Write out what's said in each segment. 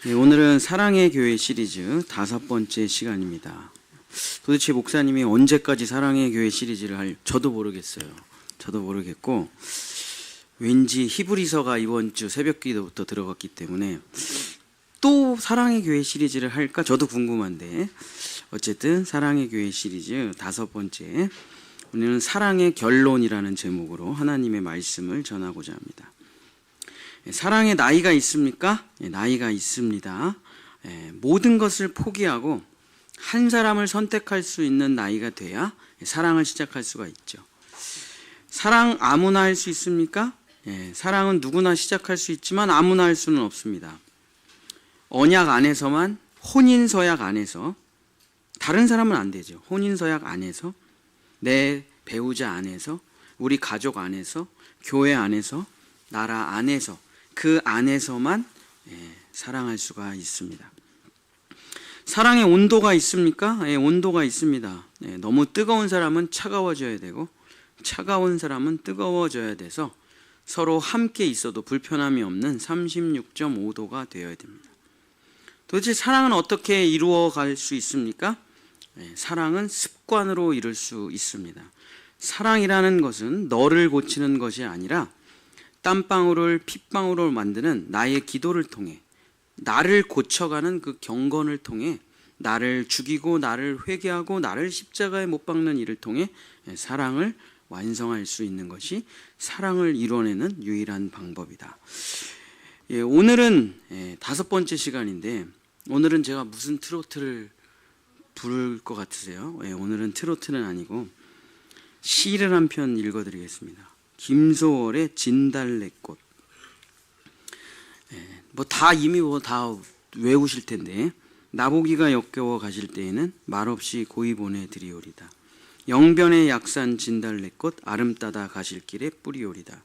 네, 오늘은 사랑의 교회 시리즈 5번째 시간입니다. 도대체 목사님이 언제까지 사랑의 교회 시리즈를 저도 모르겠어요. 저도 모르겠고, 왠지 히브리서가 이번 주 새벽 기도부터 들어갔기 때문에 또 사랑의 교회 시리즈를 할까 저도 궁금한데, 어쨌든 사랑의 교회 시리즈 5번째, 오늘은 사랑의 결론이라는 제목으로 하나님의 말씀을 전하고자 합니다. 사랑에 나이가 있습니까? 나이가 있습니다. 모든 것을 포기하고 한 사람을 선택할 수 있는 나이가 돼야 사랑을 시작할 수가 있죠. 사랑 아무나 할 수 있습니까? 사랑은 누구나 시작할 수 있지만 아무나 할 수는 없습니다. 언약 안에서만, 혼인서약 안에서, 다른 사람은 안 되죠. 혼인서약 안에서, 내 배우자 안에서, 우리 가족 안에서, 교회 안에서, 나라 안에서, 그 안에서만 사랑할 수가 있습니다. 사랑의 온도가 있습니까? 온도가 있습니다. 너무 뜨거운 사람은 차가워져야 되고, 차가운 사람은 뜨거워져야 돼서 서로 함께 있어도 불편함이 없는 36.5도가 되어야 됩니다. 도대체 사랑은 어떻게 이루어갈 수 있습니까? 사랑은 습관으로 이룰 수 있습니다. 사랑이라는 것은 너를 고치는 것이 아니라 땀방울을 핏방울로 만드는 나의 기도를 통해, 나를 고쳐가는 그 경건을 통해, 나를 죽이고 나를 회개하고 나를 십자가에 못 박는 일을 통해 사랑을 완성할 수 있는 것이 사랑을 이뤄내는 유일한 방법이다. 오늘은 5번째 시간인데, 오늘은 제가 무슨 트로트를 부를 것 같으세요? 오늘은 트로트는 아니고 시를 한 편 읽어드리겠습니다. 김소월의 진달래꽃. 이미 다 외우실 텐데, 나보기가 역겨워 가실 때에는 말없이 고이 보내드리오리다. 영변의 약산 진달래꽃 아름따다 가실 길에 뿌리오리다.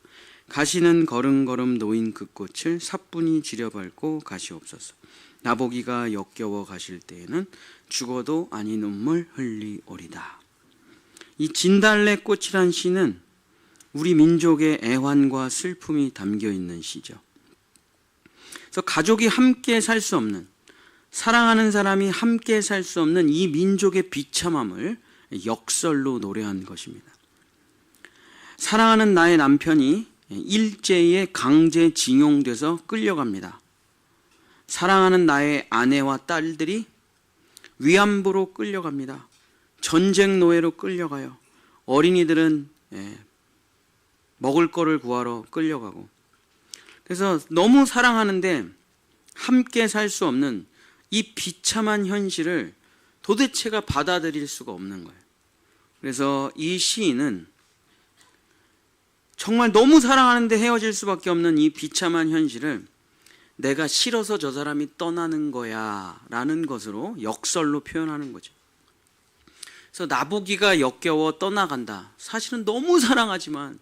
가시는 걸음걸음 놓인 그 꽃을 사뿐히 지려밟고 가시옵소서. 나보기가 역겨워 가실 때에는 죽어도 아니 눈물 흘리오리다. 이 진달래꽃이란 시는 우리 민족의 애환과 슬픔이 담겨 있는 시죠. 그래서 가족이 함께 살 수 없는, 사랑하는 사람이 함께 살 수 없는 이 민족의 비참함을 역설로 노래한 것입니다. 사랑하는 나의 남편이 일제에 강제징용돼서 끌려갑니다. 사랑하는 나의 아내와 딸들이 위안부로 끌려갑니다. 전쟁 노예로 끌려가요. 어린이들은 먹을 거를 구하러 끌려가고, 그래서 너무 사랑하는데 함께 살 수 없는 이 비참한 현실을 도대체가 받아들일 수가 없는 거예요. 그래서 이 시인은 정말 너무 사랑하는데 헤어질 수밖에 없는 이 비참한 현실을 내가 싫어서 저 사람이 떠나는 거야 라는 것으로 역설로 표현하는 거죠. 그래서 나보기가 역겨워 떠나간다. 사실은 너무 사랑하지만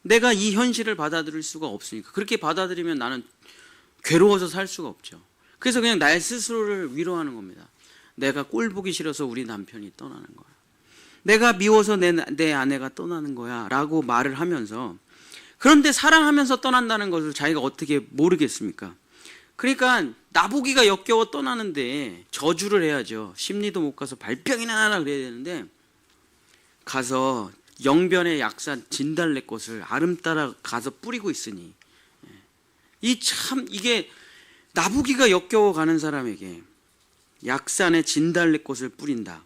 내가 이 현실을 받아들일 수가 없으니까, 그렇게 받아들이면 나는 괴로워서 살 수가 없죠. 그래서 그냥 나 스스로를 위로하는 겁니다. 내가 꼴 보기 싫어서 우리 남편이 떠나는 거야. 내가 미워서 내 아내가 떠나는 거야 라고 말을 하면서, 그런데 사랑하면서 떠난다는 것을 자기가 어떻게 모르겠습니까? 그러니까 나보기가 역겨워 떠나는데 저주를 해야죠. 심리도 못 가서 발병이나 하라 그래야 되는데, 가서 영변의 약산 진달래꽃을 아름따라 가서 뿌리고 있으니, 이게 나보기가 역겨워 가는 사람에게 약산의 진달래꽃을 뿌린다.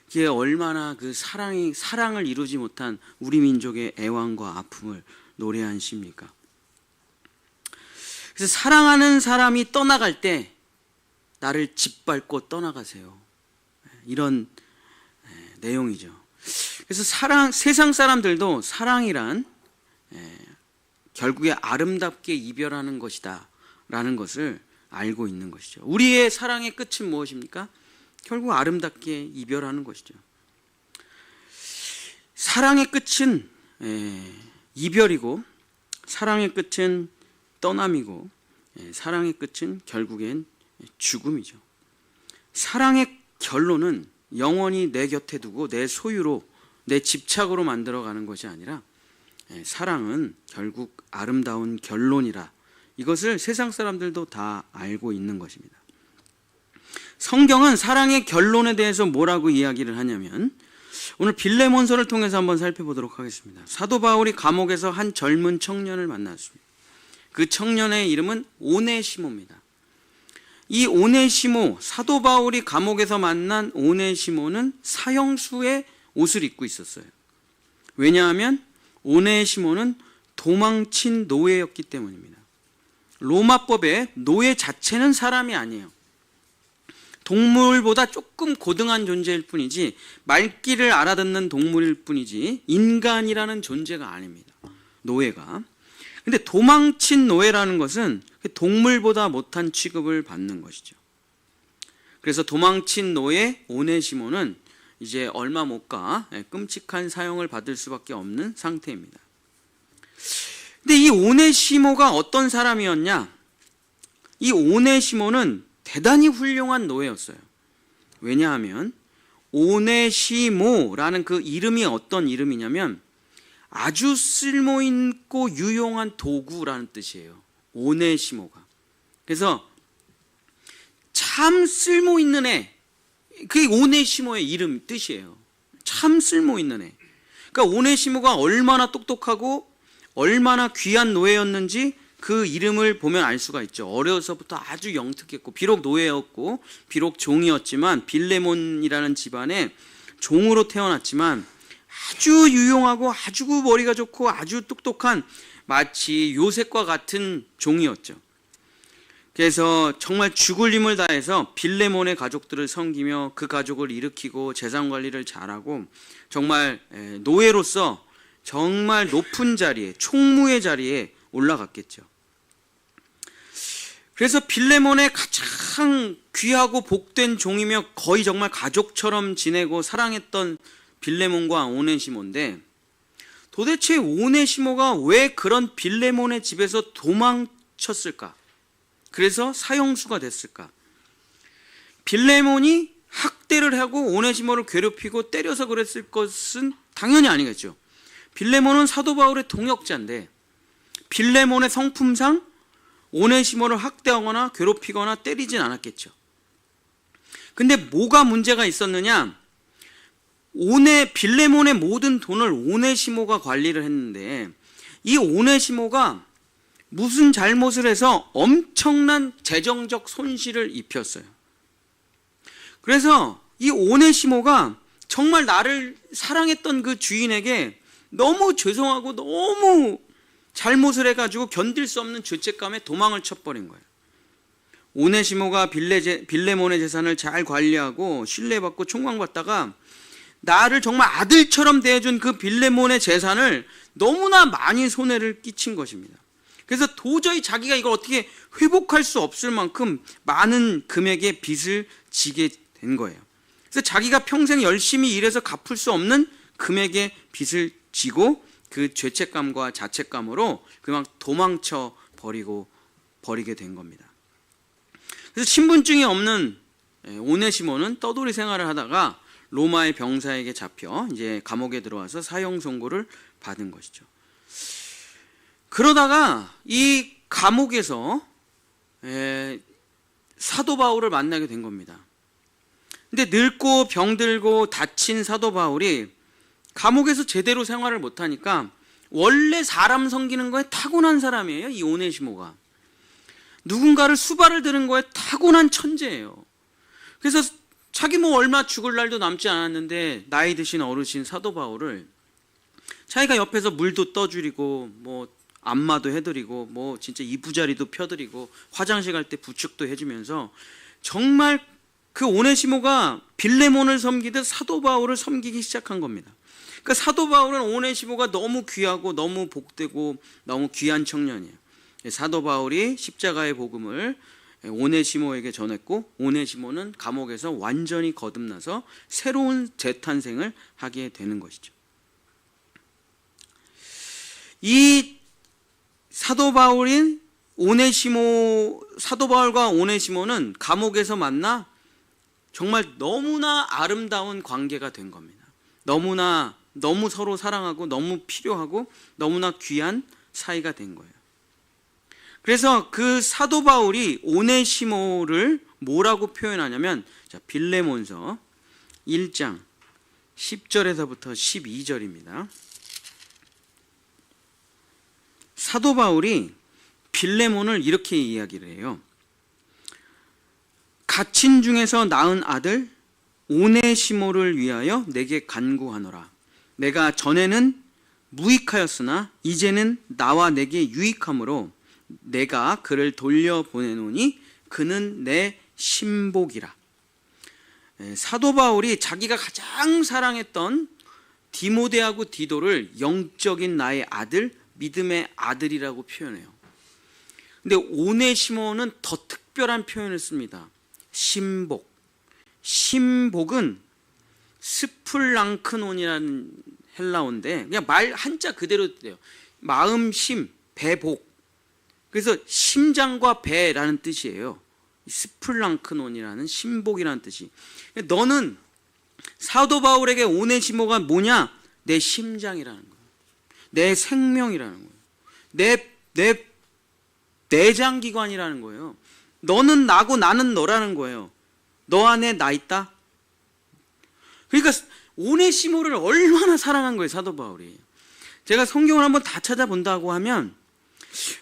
이게 얼마나 그 사랑을 이루지 못한 우리 민족의 애환과 아픔을 노래한 시입니까? 그래서 사랑하는 사람이 떠나갈 때 나를 짓밟고 떠나가세요. 이런 내용이죠. 그래서 세상 사람들도 사랑이란 결국에 아름답게 이별하는 것이다 라는 것을 알고 있는 것이죠. 우리의 사랑의 끝은 무엇입니까? 결국 아름답게 이별하는 것이죠. 사랑의 끝은 이별이고, 사랑의 끝은 떠남이고, 사랑의 끝은 결국엔 죽음이죠. 사랑의 결론은 영원히 내 곁에 두고 내 소유로, 내 집착으로 만들어가는 것이 아니라, 사랑은 결국 아름다운 결론이라 이것을 세상 사람들도 다 알고 있는 것입니다. 성경은 사랑의 결론에 대해서 뭐라고 이야기를 하냐면 오늘 빌레몬서를 통해서 한번 살펴보도록 하겠습니다. 사도 바울이 감옥에서 한 젊은 청년을 만났습니다. 그 청년의 이름은 오네시모입니다. 이 오네시모, 사도 바울이 감옥에서 만난 오네시모는 사형수의 옷을 입고 있었어요. 왜냐하면 오네시모는 도망친 노예였기 때문입니다. 로마법에 노예 자체는 사람이 아니에요. 동물보다 조금 고등한 존재일 뿐이지 말귀를 알아듣는 동물일 뿐이지 인간이라는 존재가 아닙니다. 노예가. 근데 도망친 노예라는 것은 동물보다 못한 취급을 받는 것이죠. 그래서 도망친 노예 오네시모는 이제 얼마 못 가 끔찍한 사형을 받을 수밖에 없는 상태입니다. 근데 이 오네시모가 어떤 사람이었냐? 이 오네시모는 대단히 훌륭한 노예였어요. 왜냐하면 오네시모라는 그 이름이 어떤 이름이냐면 아주 쓸모있고 유용한 도구라는 뜻이에요. 오네시모가. 그래서 참 쓸모있는 애, 그게 오네시모의 이름 뜻이에요. 참 쓸모있는 애. 그러니까 오네시모가 얼마나 똑똑하고 얼마나 귀한 노예였는지 그 이름을 보면 알 수가 있죠. 어려서부터 아주 영특했고 비록 노예였고 비록 종이었지만 빌레몬이라는 집안에 종으로 태어났지만 아주 유용하고 아주 머리가 좋고 아주 똑똑한 마치 요셉과 같은 종이었죠. 그래서 정말 죽을 힘을 다해서 빌레몬의 가족들을 섬기며 그 가족을 일으키고 재산 관리를 잘하고 정말 노예로서 정말 높은 자리에 총무의 자리에 올라갔겠죠. 그래서 빌레몬의 가장 귀하고 복된 종이며 거의 정말 가족처럼 지내고 사랑했던 빌레몬과 오네시모인데 도대체 오네시모가 왜 그런 빌레몬의 집에서 도망쳤을까? 그래서 사형수가 됐을까? 빌레몬이 학대를 하고 오네시모를 괴롭히고 때려서 그랬을 것은 당연히 아니겠죠. 빌레몬은 사도 바울의 동역자인데 빌레몬의 성품상 오네시모를 학대하거나 괴롭히거나 때리진 않았겠죠. 근데 뭐가 문제가 있었느냐? 빌레몬의 모든 돈을 오네시모가 관리를 했는데 이 오네시모가 무슨 잘못을 해서 엄청난 재정적 손실을 입혔어요. 그래서 이 오네시모가 정말 나를 사랑했던 그 주인에게 너무 죄송하고 너무 잘못을 해가지고 견딜 수 없는 죄책감에 도망을 쳐버린 거예요. 오네시모가 빌레몬의 재산을 잘 관리하고 신뢰받고 총광받다가 나를 정말 아들처럼 대해준 그 빌레몬의 재산을 너무나 많이 손해를 끼친 것입니다. 그래서 도저히 자기가 이걸 어떻게 회복할 수 없을 만큼 많은 금액의 빚을 지게 된 거예요. 그래서 자기가 평생 열심히 일해서 갚을 수 없는 금액의 빚을 지고 그 죄책감과 자책감으로 그냥 도망쳐 버리게 된 겁니다. 그래서 신분증이 없는 오네시모는 떠돌이 생활을 하다가 로마의 병사에게 잡혀 이제 감옥에 들어와서 사형 선고를 받은 것이죠. 그러다가 이 감옥에서 사도 바울을 만나게 된 겁니다. 근데 늙고 병들고 다친 사도 바울이 감옥에서 제대로 생활을 못하니까 원래 사람 섬기는 거에 타고난 사람이에요. 이 오네시모가. 누군가를 수발을 들은 거에 타고난 천재예요. 그래서 자기 얼마 죽을 날도 남지 않았는데 나이 드신 어르신 사도 바울을 자기가 옆에서 물도 떠주리고 안마도 해드리고 진짜 이부자리도 펴드리고 화장실 갈 때 부축도 해주면서 정말 그 오네시모가 빌레몬을 섬기듯 사도 바울을 섬기기 시작한 겁니다. 그러니까 사도 바울은 오네시모가 너무 귀하고 너무 복되고 너무 귀한 청년이에요. 사도 바울이 십자가의 복음을 오네시모에게 전했고 오네시모는 감옥에서 완전히 거듭나서 새로운 재탄생을 하게 되는 것이죠. 이 사도 바울과 오네시모는 감옥에서 만나 정말 너무나 아름다운 관계가 된 겁니다. 너무 서로 사랑하고 너무 필요하고 너무나 귀한 사이가 된 거예요. 그래서 그 사도 바울이 오네시모를 뭐라고 표현하냐면, 자, 빌레몬서 1장 10절에서부터 12절입니다. 사도 바울이 빌레몬을 이렇게 이야기를 해요. 갇힌 중에서 낳은 아들 오네시모를 위하여 내게 간구하노라. 내가 전에는 무익하였으나 이제는 나와 내게 유익함으로 내가 그를 돌려보내노니 그는 내 신복이라. 사도 바울이 자기가 가장 사랑했던 디모데하고 디도를 영적인 나의 아들, 믿음의 아들이라고 표현해요. 근데 오네시모는 더 특별한 표현을 씁니다. 신복. 신복은 스플랑크논이라는 헬라어인데 그냥 말 한자 그대로 돼요. 마음 심, 배복. 그래서 심장과 배라는 뜻이에요. 스플랑크논이라는 신복이라는 뜻이. 너는 사도 바울에게 오네시모가 뭐냐? 내 심장이라는 거예요. 내 생명이라는 거예요. 내 내장기관이라는 거예요. 너는 나고 나는 너라는 거예요. 너 안에 나 있다. 그러니까 오네시모를 얼마나 사랑한 거예요, 사도 바울이. 제가 성경을 한번 다 찾아본다고 하면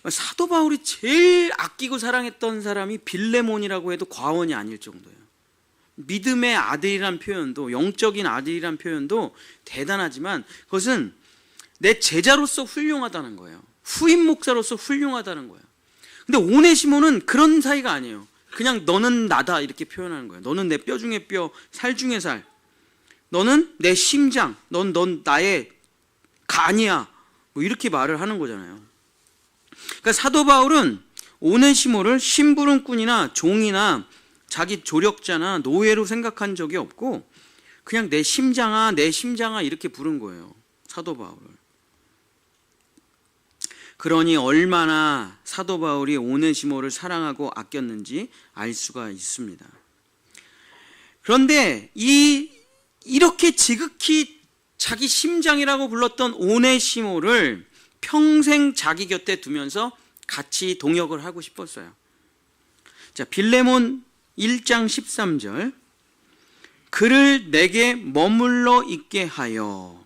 사도 바울이 제일 아끼고 사랑했던 사람이 빌레몬이라고 해도 과언이 아닐 정도예요. 믿음의 아들이란 표현도, 영적인 아들이란 표현도 대단하지만 그것은 내 제자로서 훌륭하다는 거예요. 후임 목사로서 훌륭하다는 거예요. 근데 오네시모는 그런 사이가 아니에요. 그냥 너는 나다 이렇게 표현하는 거예요. 너는 내 뼈 중에 뼈, 살 중에 살. 너는 내 심장, 넌 나의 간이야. 뭐 이렇게 말을 하는 거잖아요. 그러니까 사도 바울은 오네시모를 심부름꾼이나 종이나 자기 조력자나 노예로 생각한 적이 없고 그냥 내 심장아 이렇게 부른 거예요, 사도 바울을. 그러니 얼마나 사도 바울이 오네시모를 사랑하고 아꼈는지 알 수가 있습니다. 그런데 이렇게 지극히 자기 심장이라고 불렀던 오네시모를 평생 자기 곁에 두면서 같이 동역을 하고 싶었어요. 자, 빌레몬 1장 13절. 그를 내게 머물러 있게 하여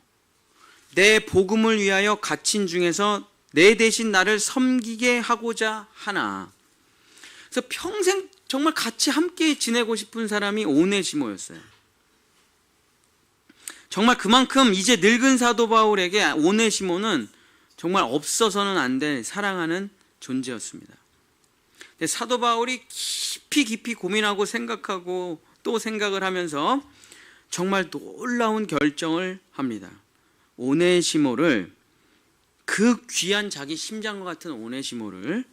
내 복음을 위하여 갇힌 중에서 내 대신 나를 섬기게 하고자 하나. 그래서 평생 정말 같이 함께 지내고 싶은 사람이 오네시모였어요. 정말 그만큼 이제 늙은 사도 바울에게 오네시모는 정말 없어서는 안 될 사랑하는 존재였습니다. 근데 사도 바울이 깊이 고민하고 생각하고 또 생각을 하면서 정말 놀라운 결정을 합니다. 오네시모를, 그 귀한 자기 심장과 같은 오네시모를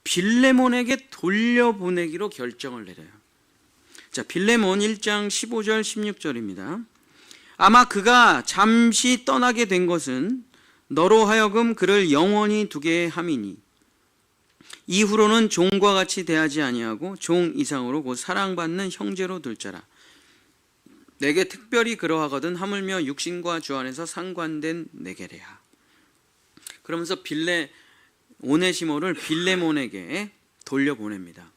빌레몬에게 돌려보내기로 결정을 내려요. 자, 빌레몬 1장 15절 16절입니다. 아마 그가 잠시 떠나게 된 것은 너로 하여금 그를 영원히 두게 함이니 이후로는 종과 같이 대하지 아니하고 종 이상으로 곧 사랑받는 형제로 둘 자라. 내게 특별히 그러하거든 하물며 육신과 주 안에서 상관된 내게래야. 그러면서 오네시모를 빌레몬에게 돌려보냅니다.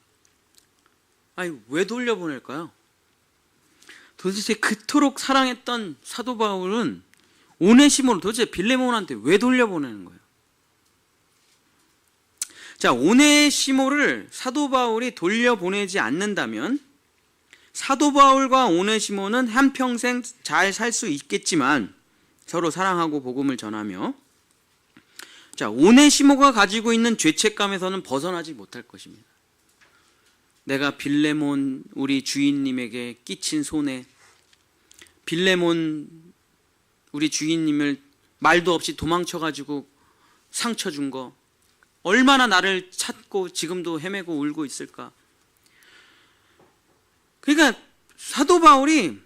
아니, 왜 돌려보낼까요? 도대체 그토록 사랑했던 사도 바울은 오네시모를 도대체 빌레몬한테 왜 돌려보내는 거예요? 자, 오네시모를 사도 바울이 돌려보내지 않는다면 사도 바울과 오네시모는 한평생 잘 살 수 있겠지만 서로 사랑하고 복음을 전하며, 자, 오네시모가 가지고 있는 죄책감에서는 벗어나지 못할 것입니다. 내가 빌레몬 우리 주인님에게 끼친 손해, 빌레몬 우리 주인님을 말도 없이 도망쳐가지고 상처 준 거, 얼마나 나를 찾고 지금도 헤매고 울고 있을까. 그러니까 사도 바울이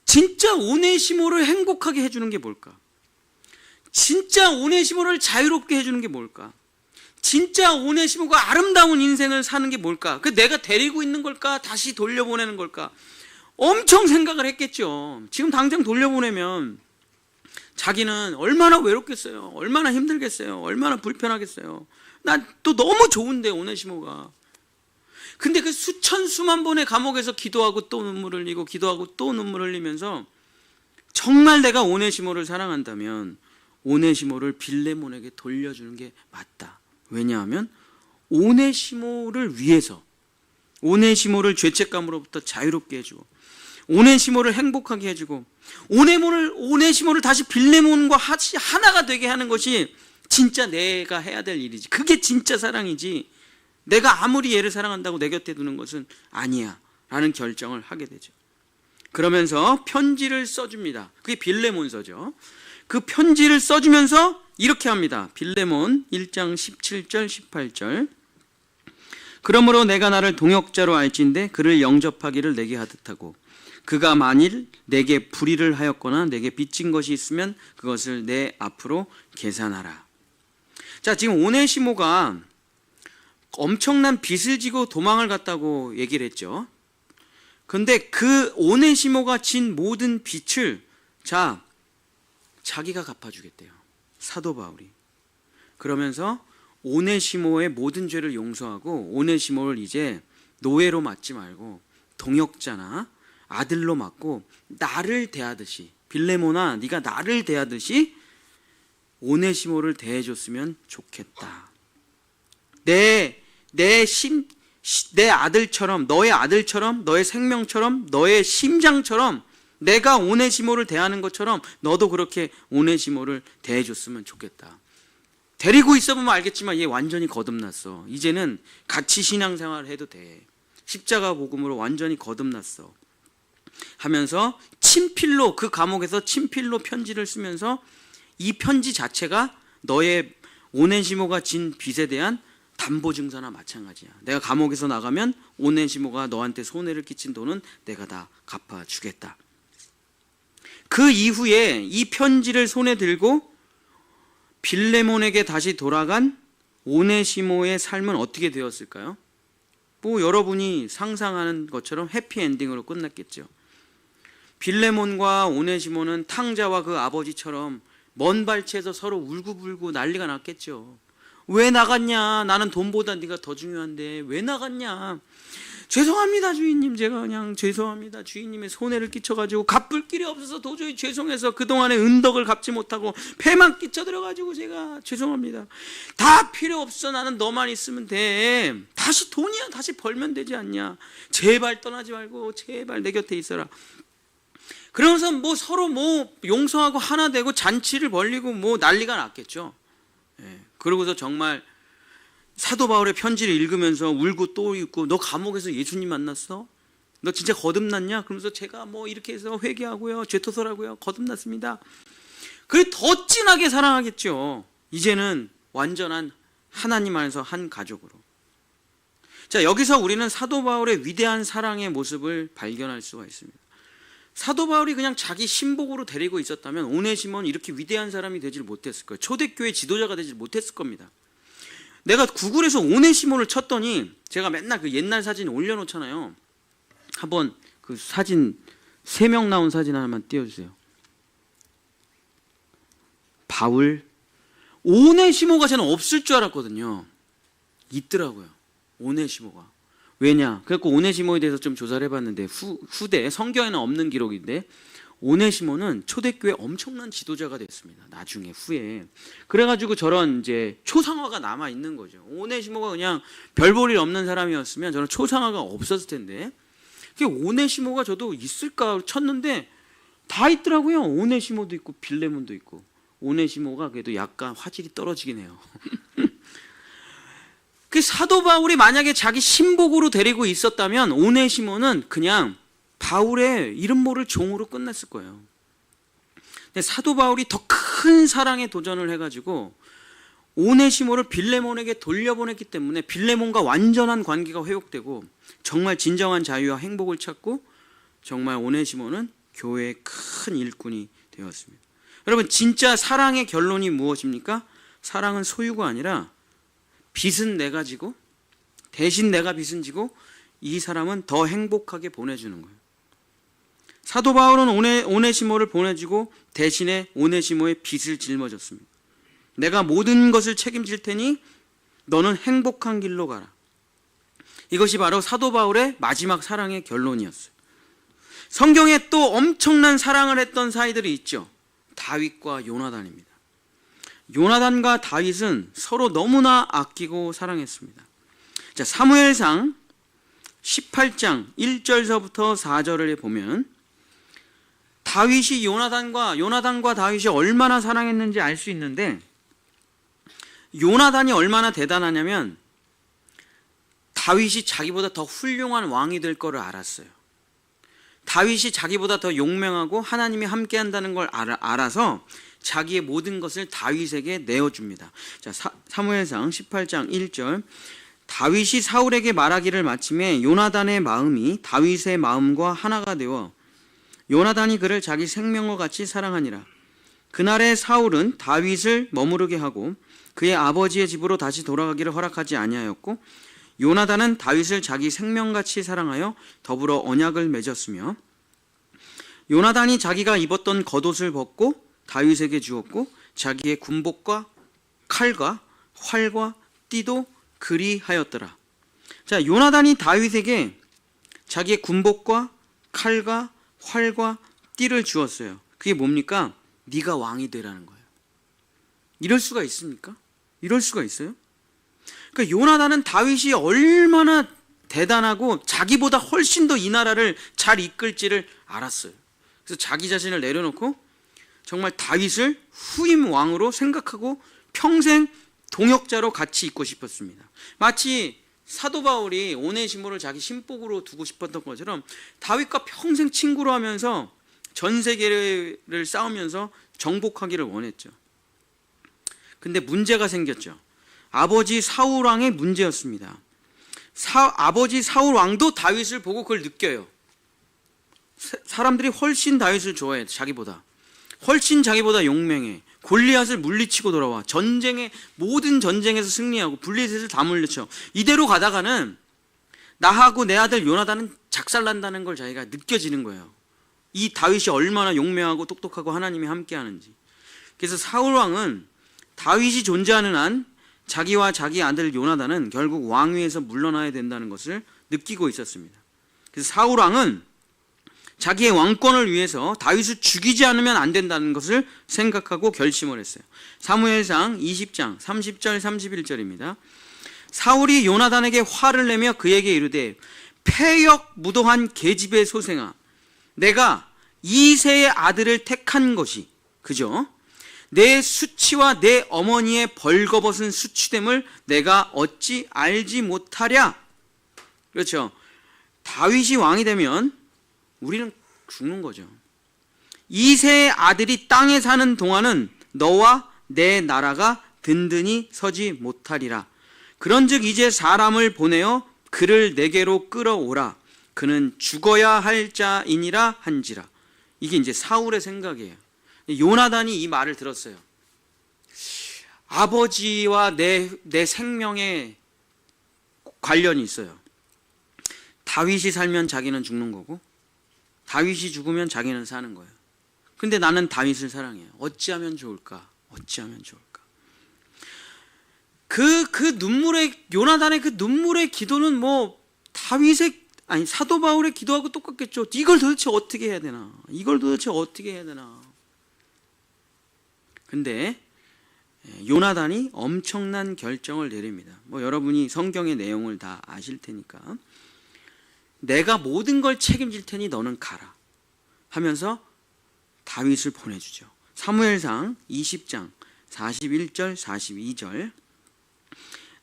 진짜 오네시모를 행복하게 해주는 게 뭘까? 진짜 오네시모를 자유롭게 해주는 게 뭘까? 진짜 오네시모가 아름다운 인생을 사는 게 뭘까? 그 내가 데리고 있는 걸까? 다시 돌려보내는 걸까? 엄청 생각을 했겠죠. 지금 당장 돌려보내면 자기는 얼마나 외롭겠어요. 얼마나 힘들겠어요. 얼마나 불편하겠어요. 난 또 너무 좋은데 오네시모가. 근데 그 수천 수만 번의 감옥에서 기도하고 또 눈물 흘리고 기도하고 또 눈물 흘리면서 정말 내가 오네시모를 사랑한다면 오네시모를 빌레몬에게 돌려주는 게 맞다. 왜냐하면 오네시모를 위해서, 오네시모를 죄책감으로부터 자유롭게 해주고 오네시모를 행복하게 해주고 오네시모를 다시 빌레몬과 하나가 되게 하는 것이 진짜 내가 해야 될 일이지. 그게 진짜 사랑이지, 내가 아무리 얘를 사랑한다고 내 곁에 두는 것은 아니야 라는 결정을 하게 되죠. 그러면서 편지를 써줍니다. 그게 빌레몬서죠. 그 편지를 써주면서 이렇게 합니다. 빌레몬 1장 17절 18절. 그러므로 내가 나를 동역자로 알진대 그를 영접하기를 내게 하듯하고 그가 만일 내게 불의를 하였거나 내게 빚진 것이 있으면 그것을 내 앞으로 계산하라. 자, 지금 오네시모가 엄청난 빚을 지고 도망을 갔다고 얘기를 했죠. 근데 그 오네시모가 진 모든 빚을 자기가 갚아주겠대요, 사도 바울이. 그러면서 오네시모의 모든 죄를 용서하고 오네시모를 이제 노예로 맞지 말고 동역자나 아들로 맞고 나를 대하듯이, 빌레몬아 네가 나를 대하듯이 오네시모를 대해줬으면 좋겠다. 내 아들처럼, 너의 아들처럼, 너의 생명처럼, 너의 심장처럼 내가 오네시모를 대하는 것처럼 너도 그렇게 오네시모를 대해줬으면 좋겠다. 데리고 있어보면 알겠지만 얘 완전히 거듭났어. 이제는 같이 신앙생활을 해도 돼. 십자가 복음으로 완전히 거듭났어 하면서 친필로, 그 감옥에서 친필로 편지를 쓰면서 이 편지 자체가 너의 오네시모가 진 빚에 대한 담보증서나 마찬가지야. 내가 감옥에서 나가면 오네시모가 너한테 손해를 끼친 돈은 내가 다 갚아주겠다. 그 이후에 이 편지를 손에 들고 빌레몬에게 다시 돌아간 오네시모의 삶은 어떻게 되었을까요? 뭐 여러분이 상상하는 것처럼 해피엔딩으로 끝났겠죠. 빌레몬과 오네시모는 탕자와 그 아버지처럼 먼 발치에서 서로 울고불고 난리가 났겠죠. 왜 나갔냐? 나는 돈보다 네가 더 중요한데 왜 나갔냐? 죄송합니다 주인님, 제가 그냥 죄송합니다. 주인님의 손해를 끼쳐가지고 갚을 길이 없어서 도저히 죄송해서 그동안의 은덕을 갚지 못하고 폐만 끼쳐들어가지고 제가 죄송합니다. 다 필요 없어. 나는 너만 있으면 돼. 다시 돈이야 다시 벌면 되지 않냐? 제발 떠나지 말고 제발 내 곁에 있어라. 그러면서 뭐 서로 뭐 용서하고 하나 되고 잔치를 벌리고 뭐 난리가 났겠죠. 그러고서 정말 사도 바울의 편지를 읽으면서 울고 또 읽고, 너 감옥에서 예수님 만났어? 너 진짜 거듭났냐? 그러면서 제가 뭐 이렇게 해서 회개하고요, 죄토설하고요, 거듭났습니다. 그래 더 진하게 사랑하겠죠. 이제는 완전한 하나님 안에서 한 가족으로. 자, 여기서 우리는 사도 바울의 위대한 사랑의 모습을 발견할 수가 있습니다. 사도 바울이 그냥 자기 신복으로 데리고 있었다면 오네시모는 이렇게 위대한 사람이 되질 못했을 거예요. 초대교회 지도자가 되질 못했을 겁니다. 내가 구글에서 오네시모를 쳤더니 제가 맨날 그 옛날 사진 올려놓잖아요. 한번 그 사진 3명 나온 사진 하나만 띄워주세요. 바울, 오네시모가 저는 없을 줄 알았거든요. 있더라고요, 오네시모가. 왜냐? 그래서 오네시모에 대해서 좀 조사를 해봤는데 후대 성경에는 없는 기록인데 오네시모는 초대교회 엄청난 지도자가 됐습니다. 나중에 후에. 그래가지고 저런 이제 초상화가 남아 있는 거죠. 오네시모가 그냥 별 볼 일 없는 사람이었으면 저는 초상화가 없었을 텐데, 오네시모가 저도 있을까 쳤는데 다 있더라고요. 오네시모도 있고 빌레몬도 있고. 오네시모가 그래도 약간 화질이 떨어지긴 해요. 그 사도 바울이 만약에 자기 신복으로 데리고 있었다면 오네시모는 그냥 바울의 이름 모를 종으로 끝났을 거예요. 근데 사도 바울이 더 큰 사랑에 도전을 해가지고 오네시모를 빌레몬에게 돌려보냈기 때문에 빌레몬과 완전한 관계가 회복되고 정말 진정한 자유와 행복을 찾고 정말 오네시모는 교회의 큰 일꾼이 되었습니다. 여러분, 진짜 사랑의 결론이 무엇입니까? 사랑은 소유가 아니라 빚은 내가 지고 대신 내가 빚은 지고 이 사람은 더 행복하게 보내주는 거예요. 사도 바울은 오네시모를 보내주고 대신에 오네시모의 빚을 짊어졌습니다. 내가 모든 것을 책임질 테니 너는 행복한 길로 가라. 이것이 바로 사도 바울의 마지막 사랑의 결론이었어요. 성경에 또 엄청난 사랑을 했던 사이들이 있죠. 다윗과 요나단입니다. 요나단과 다윗은 서로 너무나 아끼고 사랑했습니다. 자, 사무엘상 18장 1절서부터 4절을 보면 다윗이 요나단과 다윗이 얼마나 사랑했는지 알 수 있는데, 요나단이 얼마나 대단하냐면 다윗이 자기보다 더 훌륭한 왕이 될 거를 알았어요. 다윗이 자기보다 더 용맹하고 하나님이 함께한다는 걸 알아서 자기의 모든 것을 다윗에게 내어줍니다. 자, 사무엘상 18장 1절, 다윗이 사울에게 말하기를 마침에 요나단의 마음이 다윗의 마음과 하나가 되어 요나단이 그를 자기 생명과 같이 사랑하니라. 그날에 사울은 다윗을 머무르게 하고 그의 아버지의 집으로 다시 돌아가기를 허락하지 아니하였고, 요나단은 다윗을 자기 생명같이 사랑하여 더불어 언약을 맺었으며, 요나단이 자기가 입었던 겉옷을 벗고 다윗에게 주었고 자기의 군복과 칼과 활과 띠도 그리하였더라. 자, 요나단이 다윗에게 자기의 군복과 칼과 활과 띠를 주었어요. 그게 뭡니까? 네가 왕이 되라는 거예요. 이럴 수가 있습니까? 이럴 수가 있어요? 그러니까 요나단은 다윗이 얼마나 대단하고 자기보다 훨씬 더 이 나라를 잘 이끌지를 알았어요. 그래서 자기 자신을 내려놓고 정말 다윗을 후임 왕으로 생각하고 평생 동역자로 같이 있고 싶었습니다. 마치 사도 바울이 오네시모를 자기 신복으로 두고 싶었던 것처럼 다윗과 평생 친구로 하면서 전 세계를 싸우면서 정복하기를 원했죠. 근데 문제가 생겼죠. 아버지 사울 왕의 문제였습니다. 아버지 사울 왕도 다윗을 보고 그걸 느껴요. 사람들이 훨씬 다윗을 좋아해. 자기보다 훨씬 자기보다 용맹해. 골리앗을 물리치고 돌아와. 모든 전쟁에서 승리하고 블레셋을 다 물리쳐. 이대로 가다가는 나하고 내 아들 요나단은 작살난다는 걸 자기가 느껴지는 거예요. 이 다윗이 얼마나 용맹하고 똑똑하고 하나님이 함께하는지. 그래서 사울 왕은 다윗이 존재하는 한 자기와 자기 아들 요나단은 결국 왕위에서 물러나야 된다는 것을 느끼고 있었습니다. 그래서 사울 왕은 자기의 왕권을 위해서 다윗을 죽이지 않으면 안 된다는 것을 생각하고 결심을 했어요. 사무엘상 20장 30절 31절입니다. 사울이 요나단에게 화를 내며 그에게 이르되 패역 무도한 계집의 소생아, 내가 이새의 아들을 택한 것이 그죠? 내 수치와 내 어머니의 벌거벗은 수치됨을 내가 어찌 알지 못하랴. 그렇죠. 다윗이 왕이 되면 우리는 죽는 거죠. 이새의 아들이 땅에 사는 동안은 너와 내 나라가 든든히 서지 못하리라. 그런즉 이제 사람을 보내어 그를 내게로 끌어오라. 그는 죽어야 할 자이니라 한지라. 이게 이제 사울의 생각이에요. 요나단이 이 말을 들었어요. 아버지와 내 생명에 관련이 있어요. 다윗이 살면 자기는 죽는 거고 다윗이 죽으면 자기는 사는 거예요. 근데 나는 다윗을 사랑해요. 어찌하면 좋을까? 어찌하면 좋을까? 요나단의 그 눈물의 기도는 뭐 사도 바울의 기도하고 똑같겠죠. 이걸 도대체 어떻게 해야 되나? 이걸 도대체 어떻게 해야 되나? 근데 요나단이 엄청난 결정을 내립니다. 뭐 여러분이 성경의 내용을 다 아실 테니까 내가 모든 걸 책임질 테니 너는 가라 하면서 다윗을 보내주죠. 사무엘상 20장 41절 42절,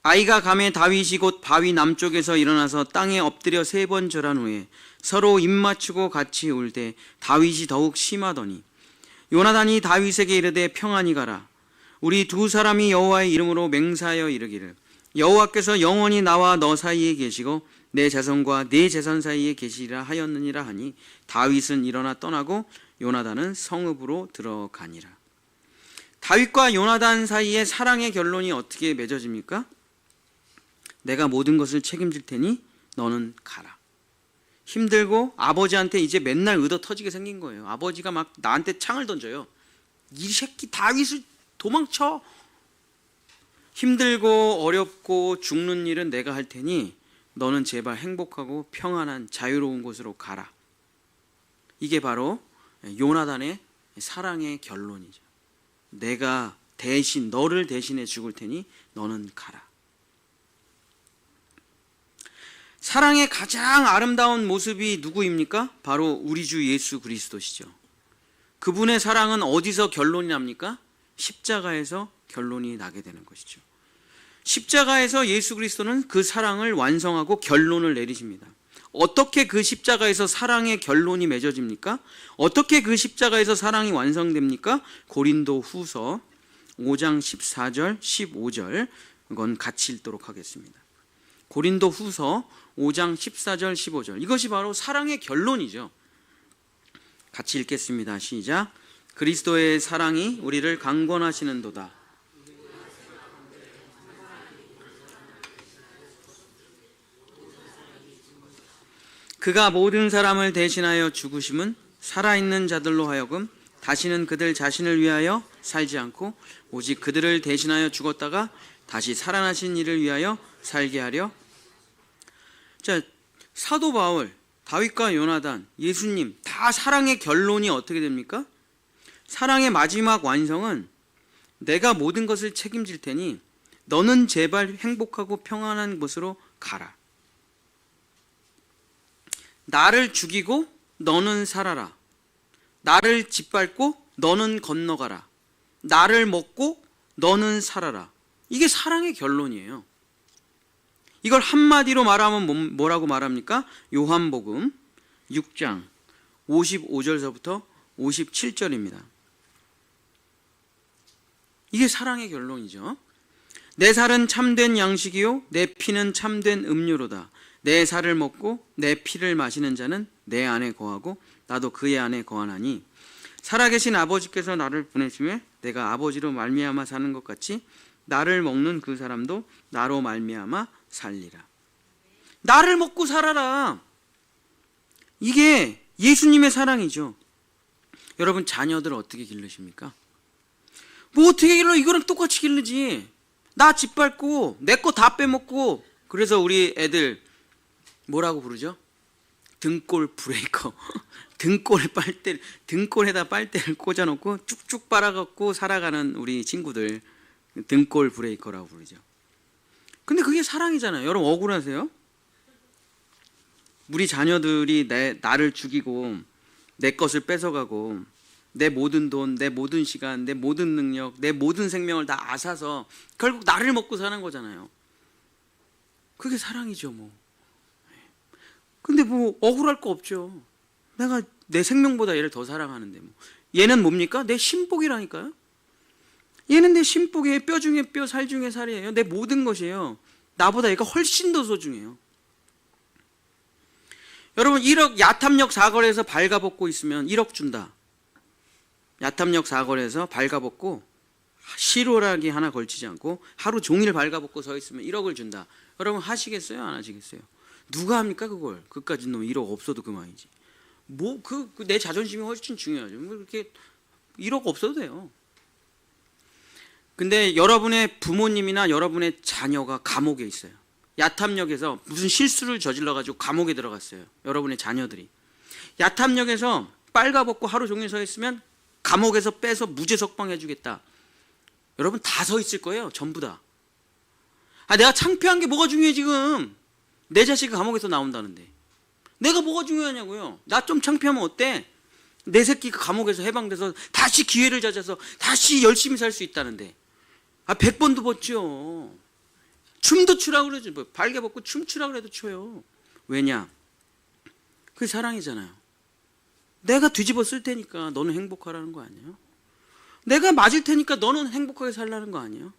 아이가 감에 다윗이 곧 바위 남쪽에서 일어나서 땅에 엎드려 3번 절한 후에 서로 입맞추고 같이 울되 다윗이 더욱 심하더니 요나단이 다윗에게 이르되 평안히 가라. 우리 두 사람이 여호와의 이름으로 맹세하여 이르기를 여호와께서 영원히 나와 너 사이에 계시고 내 자손과 내 재산 사이에 계시리라 하였느니라 하니 다윗은 일어나 떠나고 요나단은 성읍으로 들어가니라. 다윗과 요나단 사이의 사랑의 결론이 어떻게 맺어집니까? 내가 모든 것을 책임질 테니 너는 가라. 힘들고 아버지한테 이제 맨날 의도 터지게 생긴 거예요. 아버지가 막 나한테 창을 던져요. 이 새끼 다윗을 도망쳐. 힘들고 어렵고 죽는 일은 내가 할 테니 너는 제발 행복하고 평안한 자유로운 곳으로 가라. 이게 바로 요나단의 사랑의 결론이죠. 내가 대신 너를 대신해 죽을 테니 너는 가라. 사랑의 가장 아름다운 모습이 누구입니까? 바로 우리 주 예수 그리스도시죠. 그분의 사랑은 어디서 결론이 납니까? 십자가에서 결론이 나게 되는 것이죠. 십자가에서 예수 그리스도는 그 사랑을 완성하고 결론을 내리십니다. 어떻게 그 십자가에서 사랑의 결론이 맺어집니까? 어떻게 그 십자가에서 사랑이 완성됩니까? 고린도 후서 5장 14절 15절 이건 같이 읽도록 하겠습니다. 고린도 후서 5장 14절 15절 이것이 바로 사랑의 결론이죠. 같이 읽겠습니다. 시작. 그리스도의 사랑이 우리를 강권하시는도다. 그가 모든 사람을 대신하여 죽으심은 살아있는 자들로 하여금 다시는 그들 자신을 위하여 살지 않고 오직 그들을 대신하여 죽었다가 다시 살아나신 이를 위하여 살게 하려. 자, 사도 바울, 다윗과 요나단, 예수님 다 사랑의 결론이 어떻게 됩니까? 사랑의 마지막 완성은 내가 모든 것을 책임질 테니 너는 제발 행복하고 평안한 곳으로 가라. 나를 죽이고 너는 살아라. 나를 짓밟고 너는 건너가라. 나를 먹고 너는 살아라. 이게 사랑의 결론이에요. 이걸 한마디로 말하면 뭐라고 말합니까? 요한복음 6장 55절서부터 57절입니다. 이게 사랑의 결론이죠. 내 살은 참된 양식이요 내 피는 참된 음료로다. 내 살을 먹고 내 피를 마시는 자는 내 안에 거하고 나도 그의 안에 거하나니 살아계신 아버지께서 나를 보내심에 내가 아버지로 말미암아 사는 것 같이 나를 먹는 그 사람도 나로 말미암아 살리라. 나를 먹고 살아라. 이게 예수님의 사랑이죠. 여러분 자녀들 어떻게 기르십니까? 뭐 어떻게 길러? 이거랑 똑같이 기르지. 나 짓밟고 내 거 다 빼먹고. 그래서 우리 애들 뭐라고 부르죠? 등골 브레이커. 등골에다 빨대를 꽂아놓고 쭉쭉 빨아갖고 살아가는 우리 친구들 등골 브레이커라고 부르죠. 근데 그게 사랑이잖아요. 여러분 억울하세요? 우리 자녀들이 나를 죽이고 내 것을 뺏어가고 내 모든 돈, 내 모든 시간, 내 모든 능력, 내 모든 생명을 다 앗아서 결국 나를 먹고 사는 거잖아요. 그게 사랑이죠 뭐. 근데 뭐 억울할 거 없죠. 내가 내 생명보다 얘를 더 사랑하는데 뭐. 얘는 뭡니까? 내 신복이라니까요. 얘는 내 신복이에요. 뼈 중에 뼈, 살 중에 살이에요. 내 모든 것이에요. 나보다 얘가 훨씬 더 소중해요. 여러분 1억 야탐역 사거리에서 발가벗고 있으면 1억 준다. 야탐역 사거리에서 발가벗고 시로라기 하나 걸치지 않고 하루 종일 발가벗고 서 있으면 1억을 준다. 여러분 하시겠어요? 안 하시겠어요? 누가 합니까 그걸? 그까지 놈 1억 없어도 그만이지. 뭐 내 자존심이 훨씬 중요하죠. 뭐 이렇게 1억 없어도 돼요. 근데 여러분의 부모님이나 여러분의 자녀가 감옥에 있어요. 야탐역에서 무슨 실수를 저질러가지고 감옥에 들어갔어요. 여러분의 자녀들이. 야탐역에서 빨가벗고 하루 종일 서 있으면 감옥에서 빼서 무죄 석방해주겠다. 여러분 다 서 있을 거예요. 전부 다. 내가 창피한 게 뭐가 중요해 지금. 내 자식이 감옥에서 나온다는데. 내가 뭐가 중요하냐고요. 나 좀 창피하면 어때? 내 새끼가 감옥에서 해방돼서 다시 기회를 찾아서 다시 열심히 살 수 있다는데. 100번도 벗죠. 춤도 추라고 그러지. 뭐 발개 벗고 춤추라고 해도 춰요. 왜냐? 그게 사랑이잖아요. 내가 뒤집어 쓸 테니까 너는 행복하라는 거 아니에요? 내가 맞을 테니까 너는 행복하게 살라는 거 아니에요?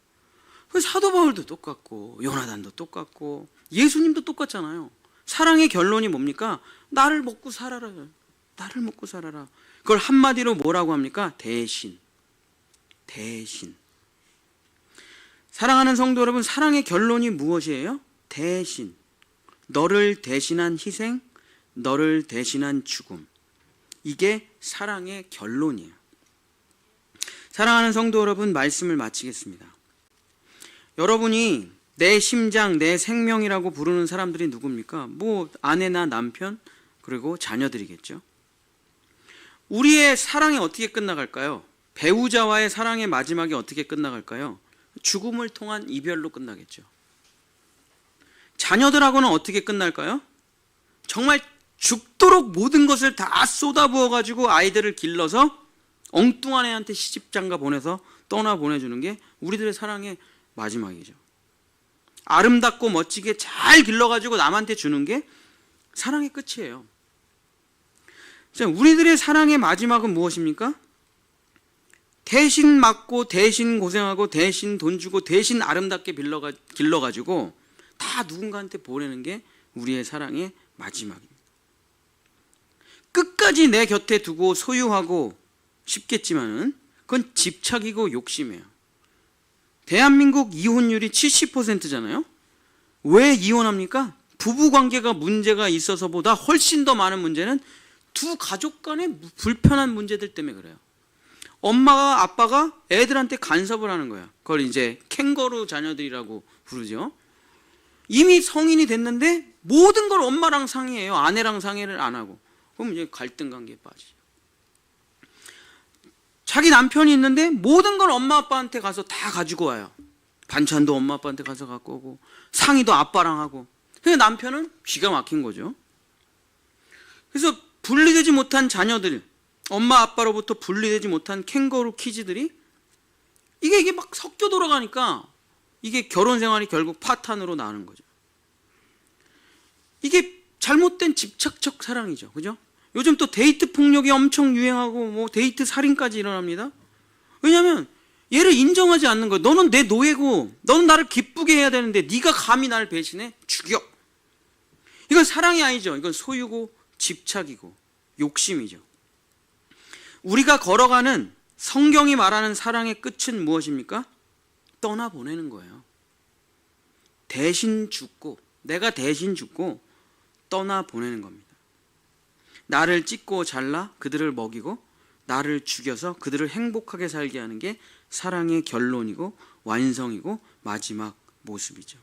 그 사도 바울도 똑같고 요나단도 똑같고 예수님도 똑같잖아요. 사랑의 결론이 뭡니까? 나를 먹고 살아라. 나를 먹고 살아라. 그걸 한마디로 뭐라고 합니까? 대신. 사랑하는 성도 여러분, 사랑의 결론이 무엇이에요? 대신. 너를 대신한 희생, 너를 대신한 죽음. 이게 사랑의 결론이에요. 사랑하는 성도 여러분, 말씀을 마치겠습니다. 여러분이 내 심장, 내 생명이라고 부르는 사람들이 누굽니까? 뭐 아내나 남편, 그리고 자녀들이겠죠. 우리의 사랑이 어떻게 끝나갈까요? 배우자와의 사랑의 마지막이 어떻게 끝나갈까요? 죽음을 통한 이별로 끝나겠죠. 자녀들하고는 어떻게 끝날까요? 정말 죽도록 모든 것을 다 쏟아부어가지고 아이들을 길러서 엉뚱한 애한테 시집장가 보내서 떠나보내주는 게 우리들의 사랑의 마지막이죠. 아름답고 멋지게 잘 길러가지고 남한테 주는 게 사랑의 끝이에요. 자, 우리들의 사랑의 마지막은 무엇입니까? 대신 맞고 대신 고생하고 대신 돈 주고 대신 아름답게 길러가지고 다 누군가한테 보내는 게 우리의 사랑의 마지막입니다. 끝까지 내 곁에 두고 소유하고 싶겠지만은 그건 집착이고 욕심이에요. 대한민국 이혼율이 70%잖아요. 왜 이혼합니까? 부부관계가 문제가 있어서보다 훨씬 더 많은 문제는 두 가족 간의 불편한 문제들 때문에 그래요. 엄마가 아빠가 애들한테 간섭을 하는 거야. 그걸 이제 캥거루 자녀들이라고 부르죠. 이미 성인이 됐는데 모든 걸 엄마랑 상의해요. 아내랑 상의를 안 하고. 그럼 이제 갈등 관계에 빠지죠. 자기 남편이 있는데 모든 걸 엄마 아빠한테 가서 다 가지고 와요. 반찬도 엄마 아빠한테 가서 갖고 오고 상의도 아빠랑 하고. 그러니까 남편은 기가 막힌 거죠. 그래서 분리되지 못한 자녀들, 엄마 아빠로부터 분리되지 못한 캥거루 키즈들이 이게 막 섞여 돌아가니까 이게 결혼 생활이 결국 파탄으로 나는 거죠. 이게 잘못된 집착적 사랑이죠. 그죠? 요즘 또 데이트 폭력이 엄청 유행하고 뭐 데이트 살인까지 일어납니다. 왜냐하면 얘를 인정하지 않는 거예요. 너는 내 노예고 너는 나를 기쁘게 해야 되는데 네가 감히 나를 배신해? 죽여. 이건 사랑이 아니죠. 이건 소유고 집착이고 욕심이죠. 우리가 걸어가는 성경이 말하는 사랑의 끝은 무엇입니까? 떠나보내는 거예요. 대신 죽고, 내가 대신 죽고 떠나보내는 겁니다. 나를 찢고 잘라 그들을 먹이고 나를 죽여서 그들을 행복하게 살게 하는 게 사랑의 결론이고 완성이고 마지막 모습이죠.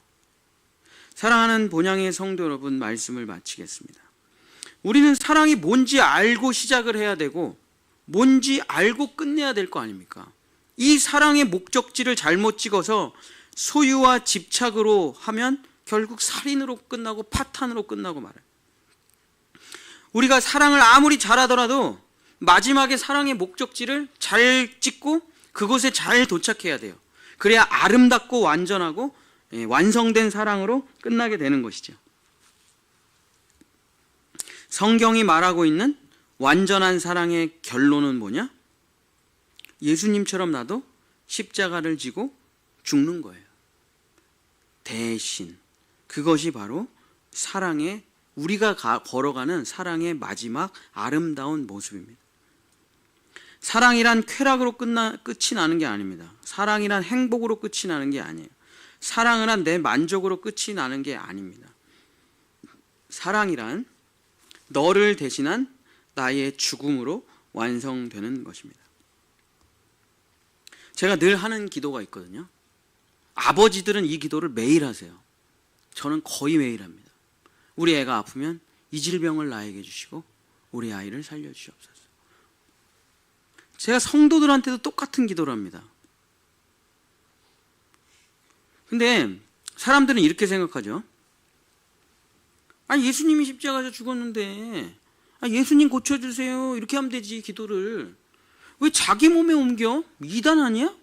사랑하는 본향의 성도 여러분, 말씀을 마치겠습니다. 우리는 사랑이 뭔지 알고 시작을 해야 되고 뭔지 알고 끝내야 될 거 아닙니까? 이 사랑의 목적지를 잘못 찍어서 소유와 집착으로 하면 결국 살인으로 끝나고 파탄으로 끝나고 말아요. 우리가 사랑을 아무리 잘하더라도 마지막에 사랑의 목적지를 잘 찍고 그곳에 잘 도착해야 돼요. 그래야 아름답고 완전하고 완성된 사랑으로 끝나게 되는 것이죠. 성경이 말하고 있는 완전한 사랑의 결론은 뭐냐? 예수님처럼 나도 십자가를 지고 죽는 거예요. 대신 그것이 바로 사랑의, 우리가 걸어가는 사랑의 마지막 아름다운 모습입니다. 사랑이란 쾌락으로 끝이 나는 게 아닙니다. 사랑이란 행복으로 끝이 나는 게 아니에요. 사랑이란 내 만족으로 끝이 나는 게 아닙니다. 사랑이란 너를 대신한 나의 죽음으로 완성되는 것입니다. 제가 늘 하는 기도가 있거든요. 아버지들은 이 기도를 매일 하세요. 저는 거의 매일 합니다. 우리 애가 아프면 이 질병을 나에게 주시고 우리 아이를 살려주시옵소서. 제가 성도들한테도 똑같은 기도를 합니다. 근데 사람들은 이렇게 생각하죠. 아니, 예수님이 십자가에서 죽었는데 예수님 고쳐주세요 이렇게 하면 되지, 기도를. 왜 자기 몸에 옮겨? 이단 아니야?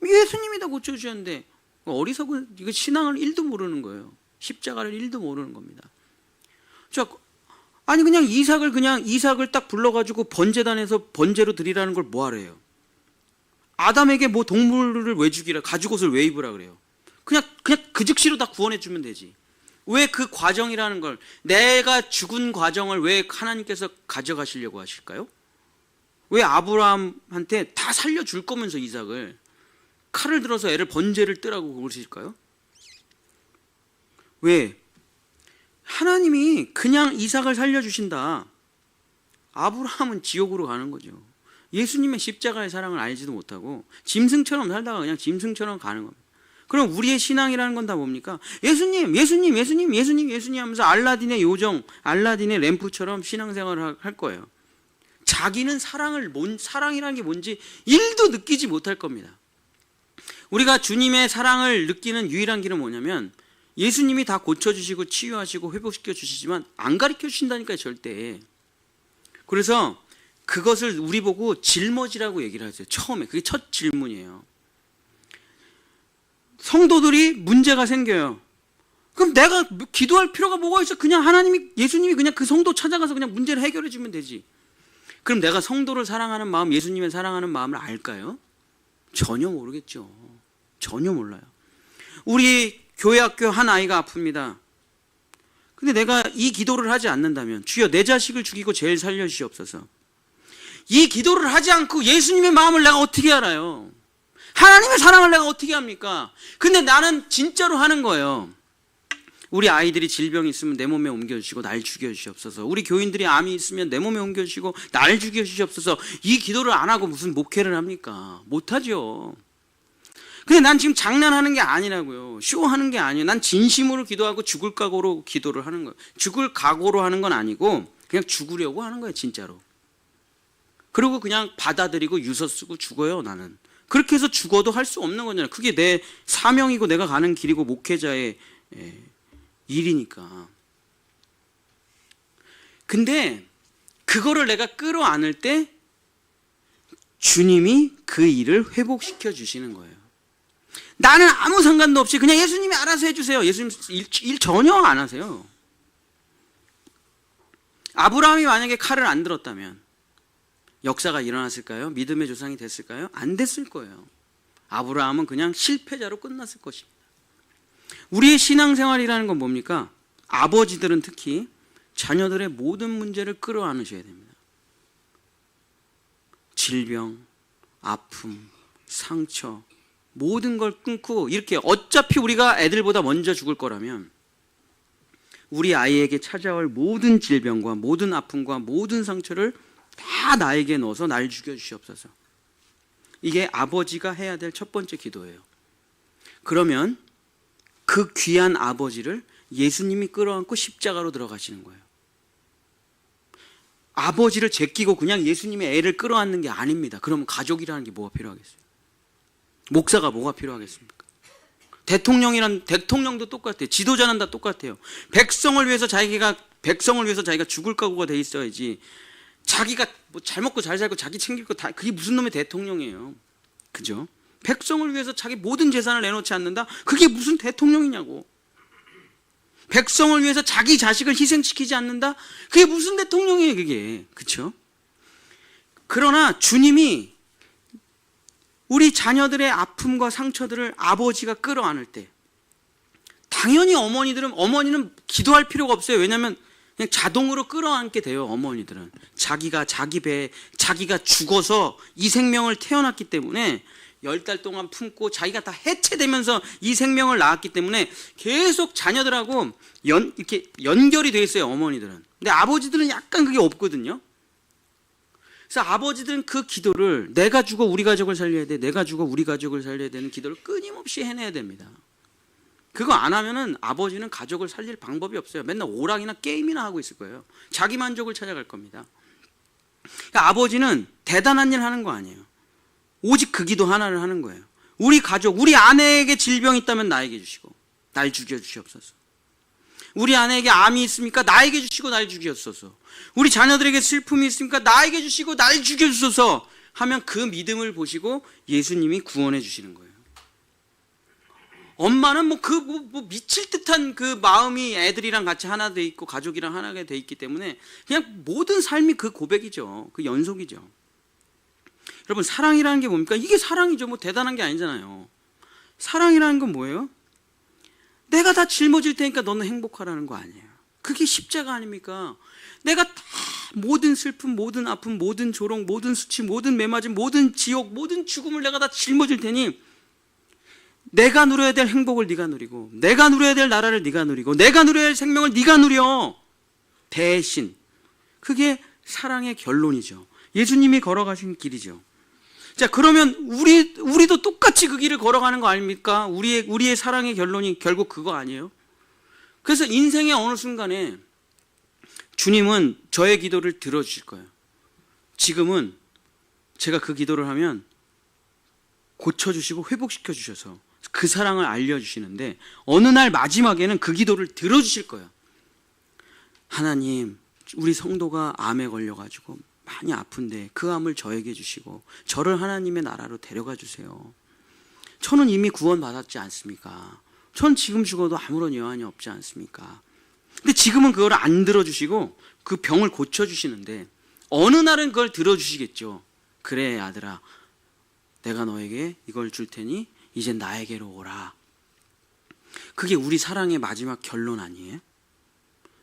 예수님이 다 고쳐주셨는데. 어리석은, 이거 신앙을 1도 모르는 거예요. 십자가를 1도 모르는 겁니다. 자, 아니 그냥 이삭을 딱 불러가지고 번제단에서 번제로 드리라는 걸 뭐하래요? 아담에게 뭐 동물을 왜 죽이라, 가죽옷을 왜 입으라 그래요? 그냥 그 즉시로 다 구원해 주면 되지. 왜 그 과정이라는 걸, 내가 죽은 과정을 왜 하나님께서 가져가시려고 하실까요? 왜 아브라함한테 다 살려줄 거면서 이삭을 칼을 들어서 애를 번제를 뜨라고 그러실까요? 왜? 하나님이 그냥 이삭을 살려주신다. 아브라함은 지옥으로 가는 거죠. 예수님의 십자가의 사랑을 알지도 못하고 짐승처럼 살다가 그냥 짐승처럼 가는 겁니다. 그럼 우리의 신앙이라는 건 다 뭡니까? 예수님, 예수님, 예수님, 예수님, 예수님 하면서 알라딘의 요정, 알라딘의 램프처럼 신앙생활을 할 거예요. 자기는 사랑이라는 게 뭔지 1도 느끼지 못할 겁니다. 우리가 주님의 사랑을 느끼는 유일한 길은 뭐냐면 예수님이 다 고쳐주시고 치유하시고 회복시켜 주시지만 안 가르쳐 주신다니까요, 절대. 그래서 그것을 우리 보고 짊어지라고 얘기를 하세요. 처음에 그게 첫 질문이에요. 성도들이 문제가 생겨요. 그럼 내가 기도할 필요가 뭐가 있어? 그냥 예수님이 그냥 그 성도 찾아가서 그냥 문제를 해결해 주면 되지. 그럼 내가 성도를 사랑하는 마음, 예수님을 사랑하는 마음을 알까요? 전혀 모르겠죠. 전혀 몰라요. 우리 교회 학교 한 아이가 아픕니다. 근데 내가 이 기도를 하지 않는다면, 주여 내 자식을 죽이고 죄를 살려주시옵소서. 이 기도를 하지 않고 예수님의 마음을 내가 어떻게 알아요? 하나님의 사랑을 내가 어떻게 합니까? 근데 나는 진짜로 하는 거예요. 우리 아이들이 질병이 있으면 내 몸에 옮겨주시고 날 죽여주시옵소서. 우리 교인들이 암이 있으면 내 몸에 옮겨주시고 날 죽여주시옵소서. 이 기도를 안 하고 무슨 목회를 합니까? 못하죠. 근데 난 지금 장난하는 게 아니라고요. 쇼하는 게 아니에요. 난 진심으로 기도하고 죽을 각오로 기도를 하는 거예요. 죽을 각오로 하는 건 아니고 그냥 죽으려고 하는 거예요, 진짜로. 그리고 그냥 받아들이고 유서 쓰고 죽어요, 나는. 그렇게 해서 죽어도 할 수 없는 거잖아요. 그게 내 사명이고 내가 가는 길이고 목회자의 일이니까. 근데 그거를 내가 끌어안을 때 주님이 그 일을 회복시켜 주시는 거예요. 나는 아무 상관도 없이 그냥 예수님이 알아서 해주세요. 예수님 일 전혀 안 하세요. 아브라함이 만약에 칼을 안 들었다면 역사가 일어났을까요? 믿음의 조상이 됐을까요? 안 됐을 거예요. 아브라함은 그냥 실패자로 끝났을 것입니다. 우리의 신앙생활이라는 건 뭡니까? 아버지들은 특히 자녀들의 모든 문제를 끌어안으셔야 됩니다. 질병, 아픔, 상처, 모든 걸 끊고 이렇게 어차피 우리가 애들보다 먼저 죽을 거라면 우리 아이에게 찾아올 모든 질병과 모든 아픔과 모든 상처를 다 나에게 넣어서 날 죽여주시옵소서. 이게 아버지가 해야 될 첫 번째 기도예요. 그러면 그 귀한 아버지를 예수님이 끌어안고 십자가로 들어가시는 거예요. 아버지를 제끼고 그냥 예수님의 애를 끌어안는 게 아닙니다. 그러면 가족이라는 게 뭐가 필요하겠어요? 목사가 뭐가 필요하겠습니까? 대통령도 똑같아요. 지도자는 다 똑같아요. 백성을 위해서 자기가 죽을 각오가 돼 있어야지. 자기가 뭐 잘 먹고 잘 살고 자기 챙길 거 다 그게 무슨 놈의 대통령이에요. 그죠? 백성을 위해서 자기 모든 재산을 내놓지 않는다? 그게 무슨 대통령이냐고. 백성을 위해서 자기 자식을 희생시키지 않는다? 그게 무슨 대통령이에요, 그게. 그렇죠? 그러나 주님이 우리 자녀들의 아픔과 상처들을 아버지가 끌어안을 때 당연히 어머니는 기도할 필요가 없어요. 왜냐하면 그냥 자동으로 끌어안게 돼요. 어머니들은 자기가 자기 배에 자기가 죽어서 이 생명을 태어났기 때문에 10달 동안 품고 자기가 다 해체되면서 이 생명을 낳았기 때문에 계속 자녀들하고 이렇게 연결이 돼 있어요. 어머니들은. 근데 아버지들은 약간 그게 없거든요. 그래서 아버지들은 그 기도를 내가 죽어 우리 가족을 살려야 돼, 내가 죽어 우리 가족을 살려야 되는 기도를 끊임없이 해내야 됩니다. 그거 안 하면은 아버지는 가족을 살릴 방법이 없어요. 맨날 오락이나 게임이나 하고 있을 거예요. 자기 만족을 찾아갈 겁니다. 그러니까 아버지는 대단한 일 하는 거 아니에요. 오직 그 기도 하나를 하는 거예요. 우리 가족, 우리 아내에게 질병이 있다면 나에게 주시고 날 죽여주시옵소서. 우리 아내에게 암이 있습니까? 나에게 주시고 날 죽여주소서. 우리 자녀들에게 슬픔이 있습니까? 나에게 주시고 날 죽여주소서 하면 그 믿음을 보시고 예수님이 구원해 주시는 거예요. 엄마는 미칠 듯한 그 마음이 애들이랑 같이 하나 돼 있고 가족이랑 하나가 돼 있기 때문에 그냥 모든 삶이 그 고백이죠. 그 연속이죠. 여러분, 사랑이라는 게 뭡니까? 이게 사랑이죠. 뭐 대단한 게 아니잖아요. 사랑이라는 건 뭐예요? 내가 다 짊어질 테니까 너는 행복하라는 거 아니에요. 그게 십자가 아닙니까? 내가 다 모든 슬픔, 모든 아픔, 모든 조롱, 모든 수치, 모든 매맞음, 모든 지옥, 모든 죽음을 내가 다 짊어질 테니 내가 누려야 될 행복을 네가 누리고 내가 누려야 될 나라를 네가 누리고 내가 누려야 할 생명을 네가 누려. 대신 그게 사랑의 결론이죠. 예수님이 걸어가신 길이죠. 자, 그러면 우리도 똑같이 그 길을 걸어가는 거 아닙니까? 우리의 사랑의 결론이 결국 그거 아니에요? 그래서 인생의 어느 순간에 주님은 저의 기도를 들어주실 거예요. 지금은 제가 그 기도를 하면 고쳐주시고 회복시켜 주셔서 그 사랑을 알려주시는데, 어느 날 마지막에는 그 기도를 들어주실 거예요. 하나님, 우리 성도가 암에 걸려가지고 많이 아픈데 그 암을 저에게 주시고 저를 하나님의 나라로 데려가 주세요. 저는 이미 구원받았지 않습니까? 전 지금 죽어도 아무런 여한이 없지 않습니까? 근데 지금은 그걸 안 들어주시고 그 병을 고쳐주시는데, 어느 날은 그걸 들어주시겠죠. 그래 아들아, 내가 너에게 이걸 줄 테니 이제 나에게로 오라. 그게 우리 사랑의 마지막 결론 아니에요?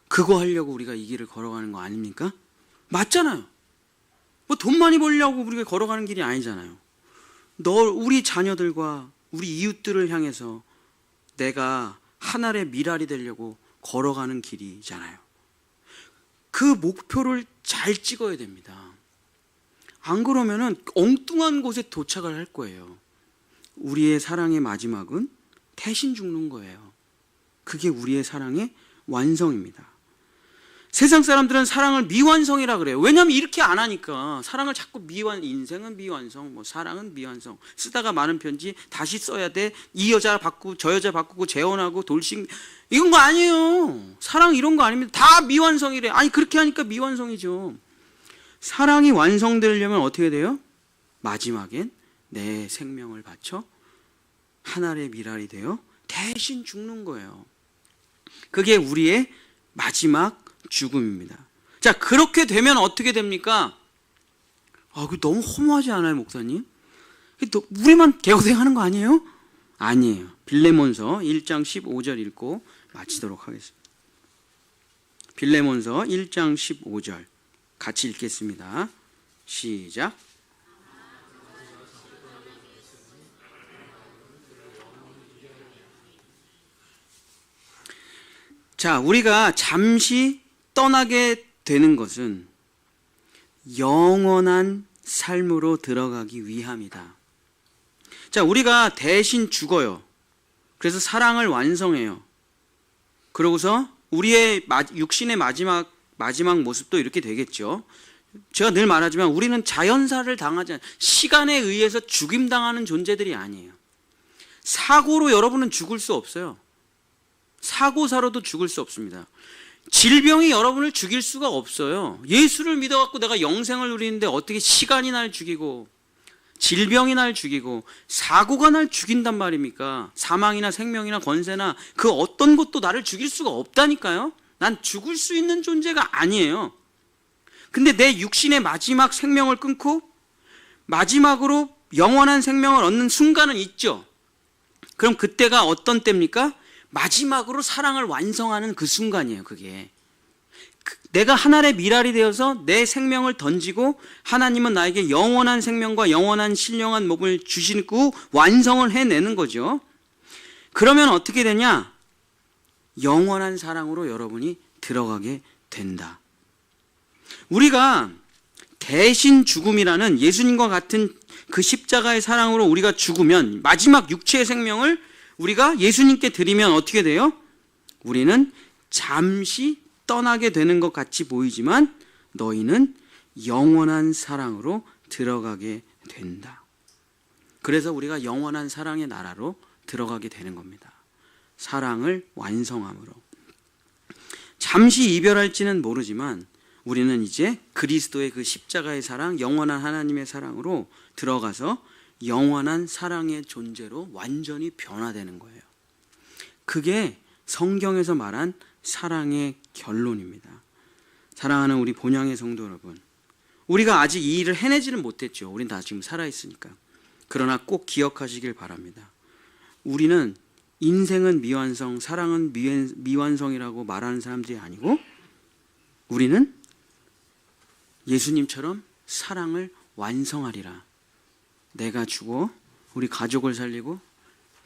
그거 하려고 우리가 이 길을 걸어가는 거 아닙니까? 맞잖아요. 뭐 돈 많이 벌려고 우리가 걸어가는 길이 아니잖아요. 우리 자녀들과 우리 이웃들을 향해서 내가 하늘의 미랄이 되려고 걸어가는 길이잖아요. 그 목표를 잘 찍어야 됩니다. 안 그러면은 엉뚱한 곳에 도착을 할 거예요. 우리의 사랑의 마지막은 대신 죽는 거예요. 그게 우리의 사랑의 완성입니다. 세상 사람들은 사랑을 미완성이라 그래요. 왜냐하면 이렇게 안 하니까. 사랑을 자꾸 인생은 미완성, 뭐 사랑은 미완성, 쓰다가 많은 편지 다시 써야 돼, 이 여자 바꾸고 저 여자 바꾸고 재혼하고 돌싱, 이건 거 아니에요. 사랑 이런 거 아닙니다. 다 미완성이래. 아니 그렇게 하니까 미완성이죠. 사랑이 완성되려면 어떻게 돼요? 마지막엔 내 생명을 바쳐 하늘의 미랄이 되어 대신 죽는 거예요. 그게 우리의 마지막 죽음입니다. 자, 그렇게 되면 어떻게 됩니까? 그 너무 허무하지 않아요, 목사님? 우리만 개고생하는 거 아니에요? 아니에요. 빌레몬서 1장 15절 읽고 마치도록 하겠습니다. 빌레몬서 1장 15절 같이 읽겠습니다. 시작. 자, 우리가 잠시 떠나게 되는 것은 영원한 삶으로 들어가기 위함이다. 자, 우리가 대신 죽어요. 그래서 사랑을 완성해요. 그러고서 우리의 육신의 마지막 모습도 이렇게 되겠죠. 제가 늘 말하지만 우리는 자연사를 당하지 않아요. 시간에 의해서 죽임당하는 존재들이 아니에요. 사고로 여러분은 죽을 수 없어요. 사고사로도 죽을 수 없습니다. 질병이 여러분을 죽일 수가 없어요. 예수를 믿어갖고 내가 영생을 누리는데 어떻게 시간이 날 죽이고 질병이 날 죽이고 사고가 날 죽인단 말입니까? 사망이나 생명이나 권세나 그 어떤 것도 나를 죽일 수가 없다니까요. 난 죽을 수 있는 존재가 아니에요. 근데 내 육신의 마지막 생명을 끊고 마지막으로 영원한 생명을 얻는 순간은 있죠. 그럼 그때가 어떤 때입니까? 마지막으로 사랑을 완성하는 그 순간이에요. 그게 내가 하늘의 미랄이 되어서 내 생명을 던지고 하나님은 나에게 영원한 생명과 영원한 신령한 몸을 주시고 완성을 해내는 거죠. 그러면 어떻게 되냐? 영원한 사랑으로 여러분이 들어가게 된다. 우리가 대신 죽음이라는 예수님과 같은 그 십자가의 사랑으로 우리가 죽으면 마지막 육체의 생명을 우리가 예수님께 드리면 어떻게 돼요? 우리는 잠시 떠나게 되는 것 같이 보이지만 너희는 영원한 사랑으로 들어가게 된다. 그래서 우리가 영원한 사랑의 나라로 들어가게 되는 겁니다. 사랑을 완성함으로. 잠시 이별할지는 모르지만 우리는 이제 그리스도의 그 십자가의 사랑, 영원한 하나님의 사랑으로 들어가서 영원한 사랑의 존재로 완전히 변화되는 거예요. 그게 성경에서 말한 사랑의 결론입니다. 사랑하는 우리 본향의 성도 여러분, 우리가 아직 이 일을 해내지는 못했죠. 우린 다 지금 살아있으니까. 그러나 꼭 기억하시길 바랍니다. 우리는 인생은 미완성, 사랑은 미완성이라고 말하는 사람들이 아니고 우리는 예수님처럼 사랑을 완성하리라. 내가 죽어 우리 가족을 살리고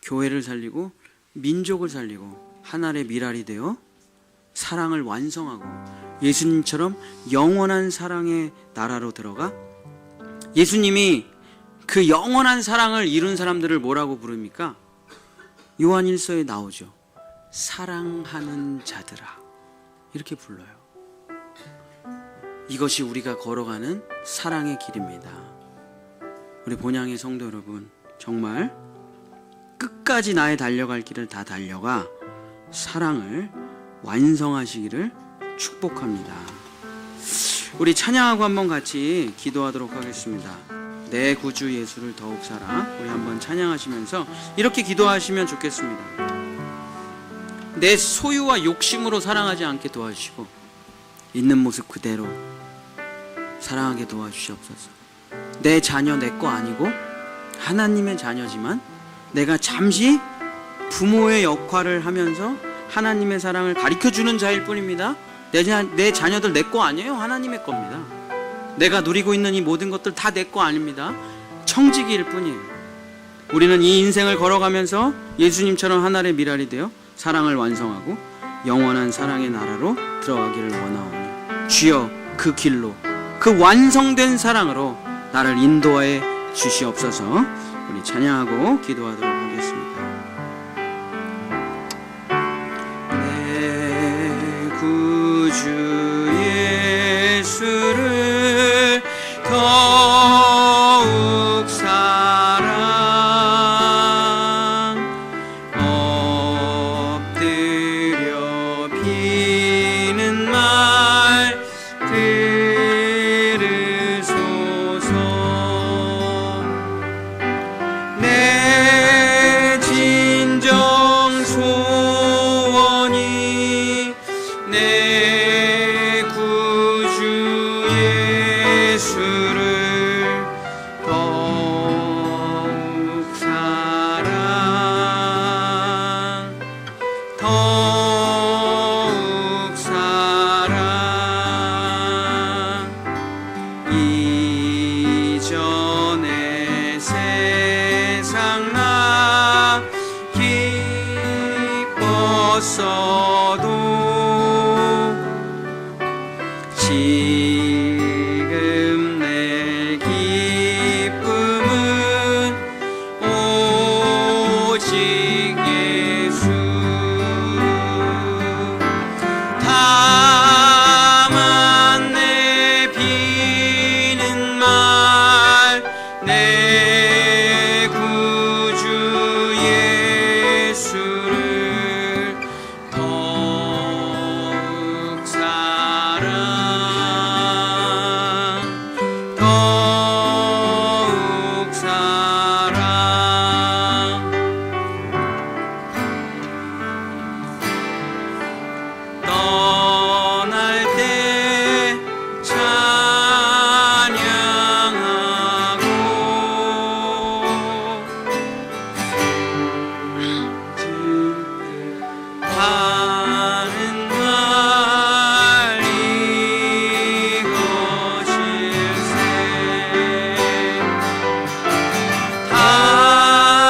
교회를 살리고 민족을 살리고 하늘의 미랄이 되어 사랑을 완성하고 예수님처럼 영원한 사랑의 나라로 들어가 예수님이 그 영원한 사랑을 이룬 사람들을 뭐라고 부릅니까? 요한 1서에 나오죠. 사랑하는 자들아, 이렇게 불러요. 이것이 우리가 걸어가는 사랑의 길입니다. 우리 본향의 성도 여러분, 정말 끝까지 나의 달려갈 길을 다 달려가 사랑을 완성하시기를 축복합니다. 우리 찬양하고 한번 같이 기도하도록 하겠습니다. 내 구주 예수를 더욱 사랑. 우리 한번 찬양하시면서 이렇게 기도하시면 좋겠습니다. 내 소유와 욕심으로 사랑하지 않게 도와주시고 있는 모습 그대로 사랑하게 도와주시옵소서. 내 자녀 내 거 아니고 하나님의 자녀지만 내가 잠시 부모의 역할을 하면서 하나님의 사랑을 가르쳐주는 자일 뿐입니다. 내 자녀들 내 거 아니에요. 하나님의 겁니다. 내가 누리고 있는 이 모든 것들 다 내 거 아닙니다. 청지기일 뿐이에요. 우리는 이 인생을 걸어가면서 예수님처럼 하나의 미랄이 되어 사랑을 완성하고 영원한 사랑의 나라로 들어가기를 원하오니 주여 그 길로 그 완성된 사랑으로 나를 인도하여 주시옵소서. 우리 찬양하고 기도하도록 하겠습니다. 내 구주 예수를 더욱 사랑 엎드려 비는 말 들으소서. 내 진정 소원이 내 구주 예수를 더욱 사랑 더욱 사랑 이전의 세상 나 기뻤어도 지금 내 기쁨은 오직 예수. 다만 내 비는 말 내 구주 예수를 더욱 사랑 더욱 사랑 떠날 때 찬양하고 하는 말 이것일세.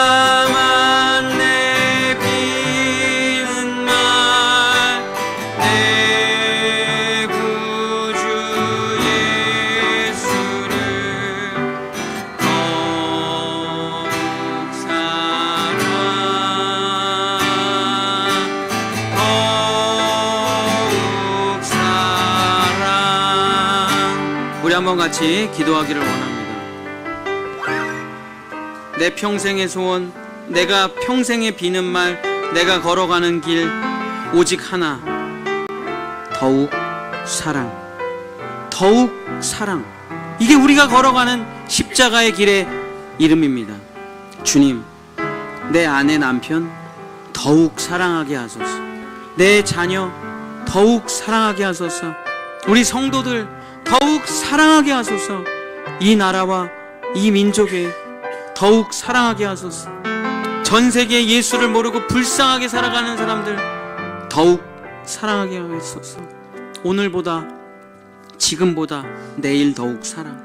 다만 내 비는 말 내 구주 예수를 더욱 사랑 더욱 사랑. 우리 한번 같이 기도하기를 원합니다. 내 평생의 소원, 내가 평생에 비는 말, 내가 걸어가는 길 오직 하나, 더욱 사랑, 더욱 사랑. 이게 우리가 걸어가는 십자가의 길의 이름입니다. 주님, 내 아내 남편 더욱 사랑하게 하소서. 내 자녀 더욱 사랑하게 하소서. 우리 성도들 더욱 사랑하게 하소서. 이 나라와 이 민족에 더욱 사랑하게 하소서. 전 세계 예수를 모르고 불쌍하게 살아가는 사람들 더욱 사랑하게 하소서. 오늘보다 지금보다 내일 더욱 사랑.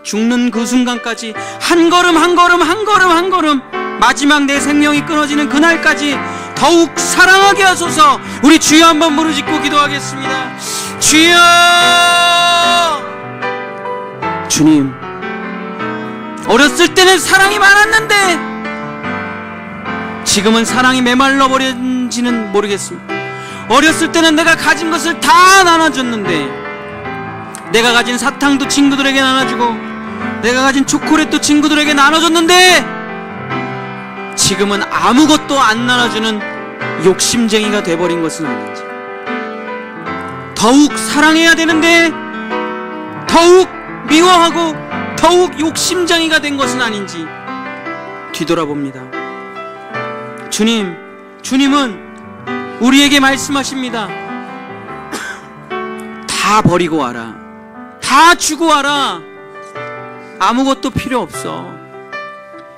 죽는 그 순간까지 한 걸음 한 걸음 한 걸음 한 걸음 마지막 내 생명이 끊어지는 그날까지 더욱 사랑하게 하소서. 우리 주여 한번 부르짖고 기도하겠습니다. 주여. 주님, 어렸을 때는 사랑이 많았는데 지금은 사랑이 메말라 버린지는 모르겠습니다. 어렸을 때는 내가 가진 것을 다 나눠줬는데, 내가 가진 사탕도 친구들에게 나눠주고 내가 가진 초콜릿도 친구들에게 나눠줬는데 지금은 아무것도 안 나눠주는 욕심쟁이가 돼버린 것은 아닌지, 더욱 사랑해야 되는데 더욱 미워하고 더욱 욕심쟁이가 된 것은 아닌지 뒤돌아봅니다. 주님은 우리에게 말씀하십니다. 다 버리고 와라. 다 주고 와라. 아무것도 필요 없어.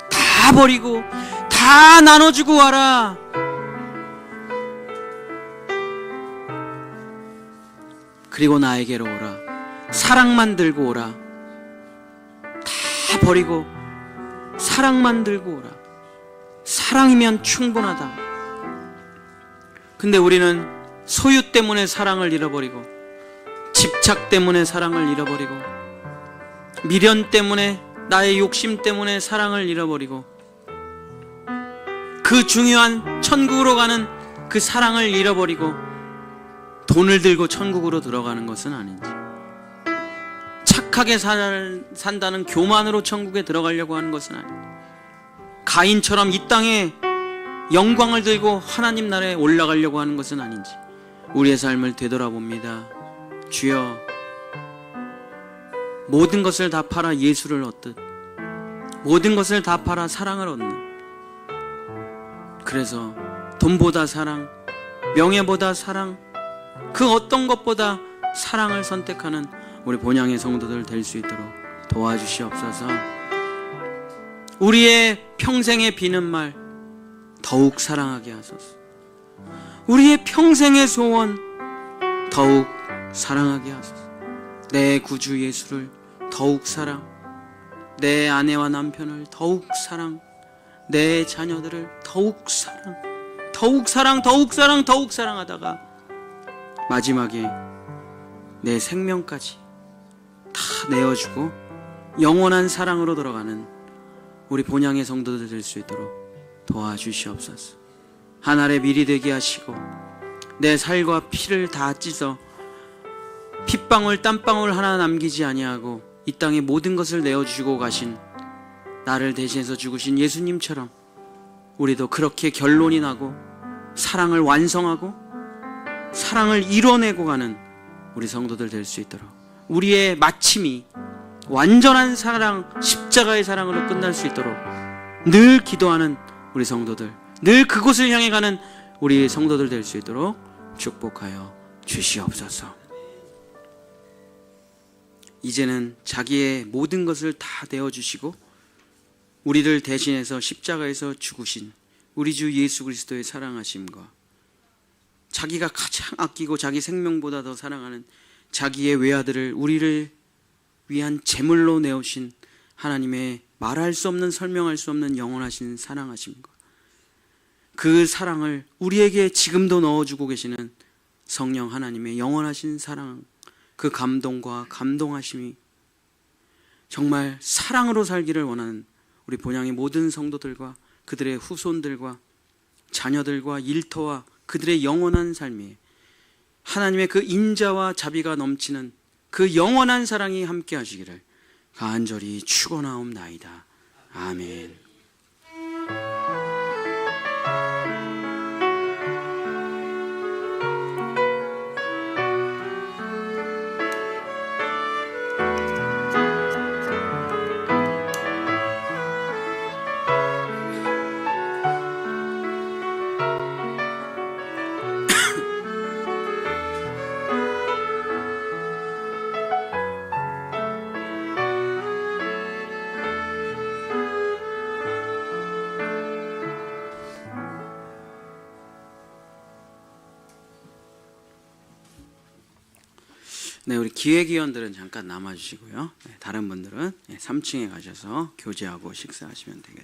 다 버리고 다 나눠주고 와라. 그리고 나에게로 오라. 사랑만 들고 오라. 다 버리고 사랑만 들고 오라. 사랑이면 충분하다. 근데 우리는 소유 때문에 사랑을 잃어버리고, 집착 때문에 사랑을 잃어버리고, 미련 때문에, 나의 욕심 때문에 사랑을 잃어버리고, 그 중요한 천국으로 가는 그 사랑을 잃어버리고 돈을 들고 천국으로 들어가는 것은 아닌지, 착하게 산다는 교만으로 천국에 들어가려고 하는 것은 아닌지, 가인처럼 이 땅에 영광을 들고 하나님 나라에 올라가려고 하는 것은 아닌지 우리의 삶을 되돌아봅니다. 주여, 모든 것을 다 팔아 예수를 얻듯 모든 것을 다 팔아 사랑을 얻는, 그래서 돈보다 사랑, 명예보다 사랑, 그 어떤 것보다 사랑을 선택하는 우리 본향의 성도들 될 수 있도록 도와주시옵소서. 우리의 평생에 비는 말 더욱 사랑하게 하소서. 우리의 평생의 소원 더욱 사랑하게 하소서. 내 구주 예수를 더욱 사랑, 내 아내와 남편을 더욱 사랑, 내 자녀들을 더욱 사랑, 더욱 사랑, 더욱 사랑, 더욱 사랑하다가 마지막에 내 생명까지 다 내어주고 영원한 사랑으로 돌아가는 우리 본향의 성도들 될 수 있도록 도와주시옵소서. 한 알의 밀이 되게 하시고 내 살과 피를 다 찢어 핏방울 땀방울 하나 남기지 아니하고 이 땅에 모든 것을 내어주고 가신, 나를 대신해서 죽으신 예수님처럼 우리도 그렇게 결론이 나고 사랑을 완성하고 사랑을 이뤄내고 가는 우리 성도들 될 수 있도록, 우리의 마침이 완전한 사랑, 십자가의 사랑으로 끝날 수 있도록 늘 기도하는 우리 성도들, 늘 그곳을 향해 가는 우리 성도들 될 수 있도록 축복하여 주시옵소서. 이제는 자기의 모든 것을 다 내어주시고 우리를 대신해서 십자가에서 죽으신 우리 주 예수 그리스도의 사랑하심과 자기가 가장 아끼고 자기 생명보다 더 사랑하는 자기의 외아들을 우리를 위한 제물로 내오신 하나님의 말할 수 없는, 설명할 수 없는 영원하신 사랑하심과 그 사랑을 우리에게 지금도 넣어주고 계시는 성령 하나님의 영원하신 사랑, 그 감동과 감동하심이 정말 사랑으로 살기를 원하는 우리 본향의 모든 성도들과 그들의 후손들과 자녀들과 일터와 그들의 영원한 삶에 하나님의 그 인자와 자비가 넘치는 그 영원한 사랑이 함께 하시기를 간절히 축원하옵나이다. 아멘. 네, 우리 기획위원들은 잠깐 남아주시고요. 다른 분들은 3층에 가셔서 교제하고 식사하시면 되겠습니다.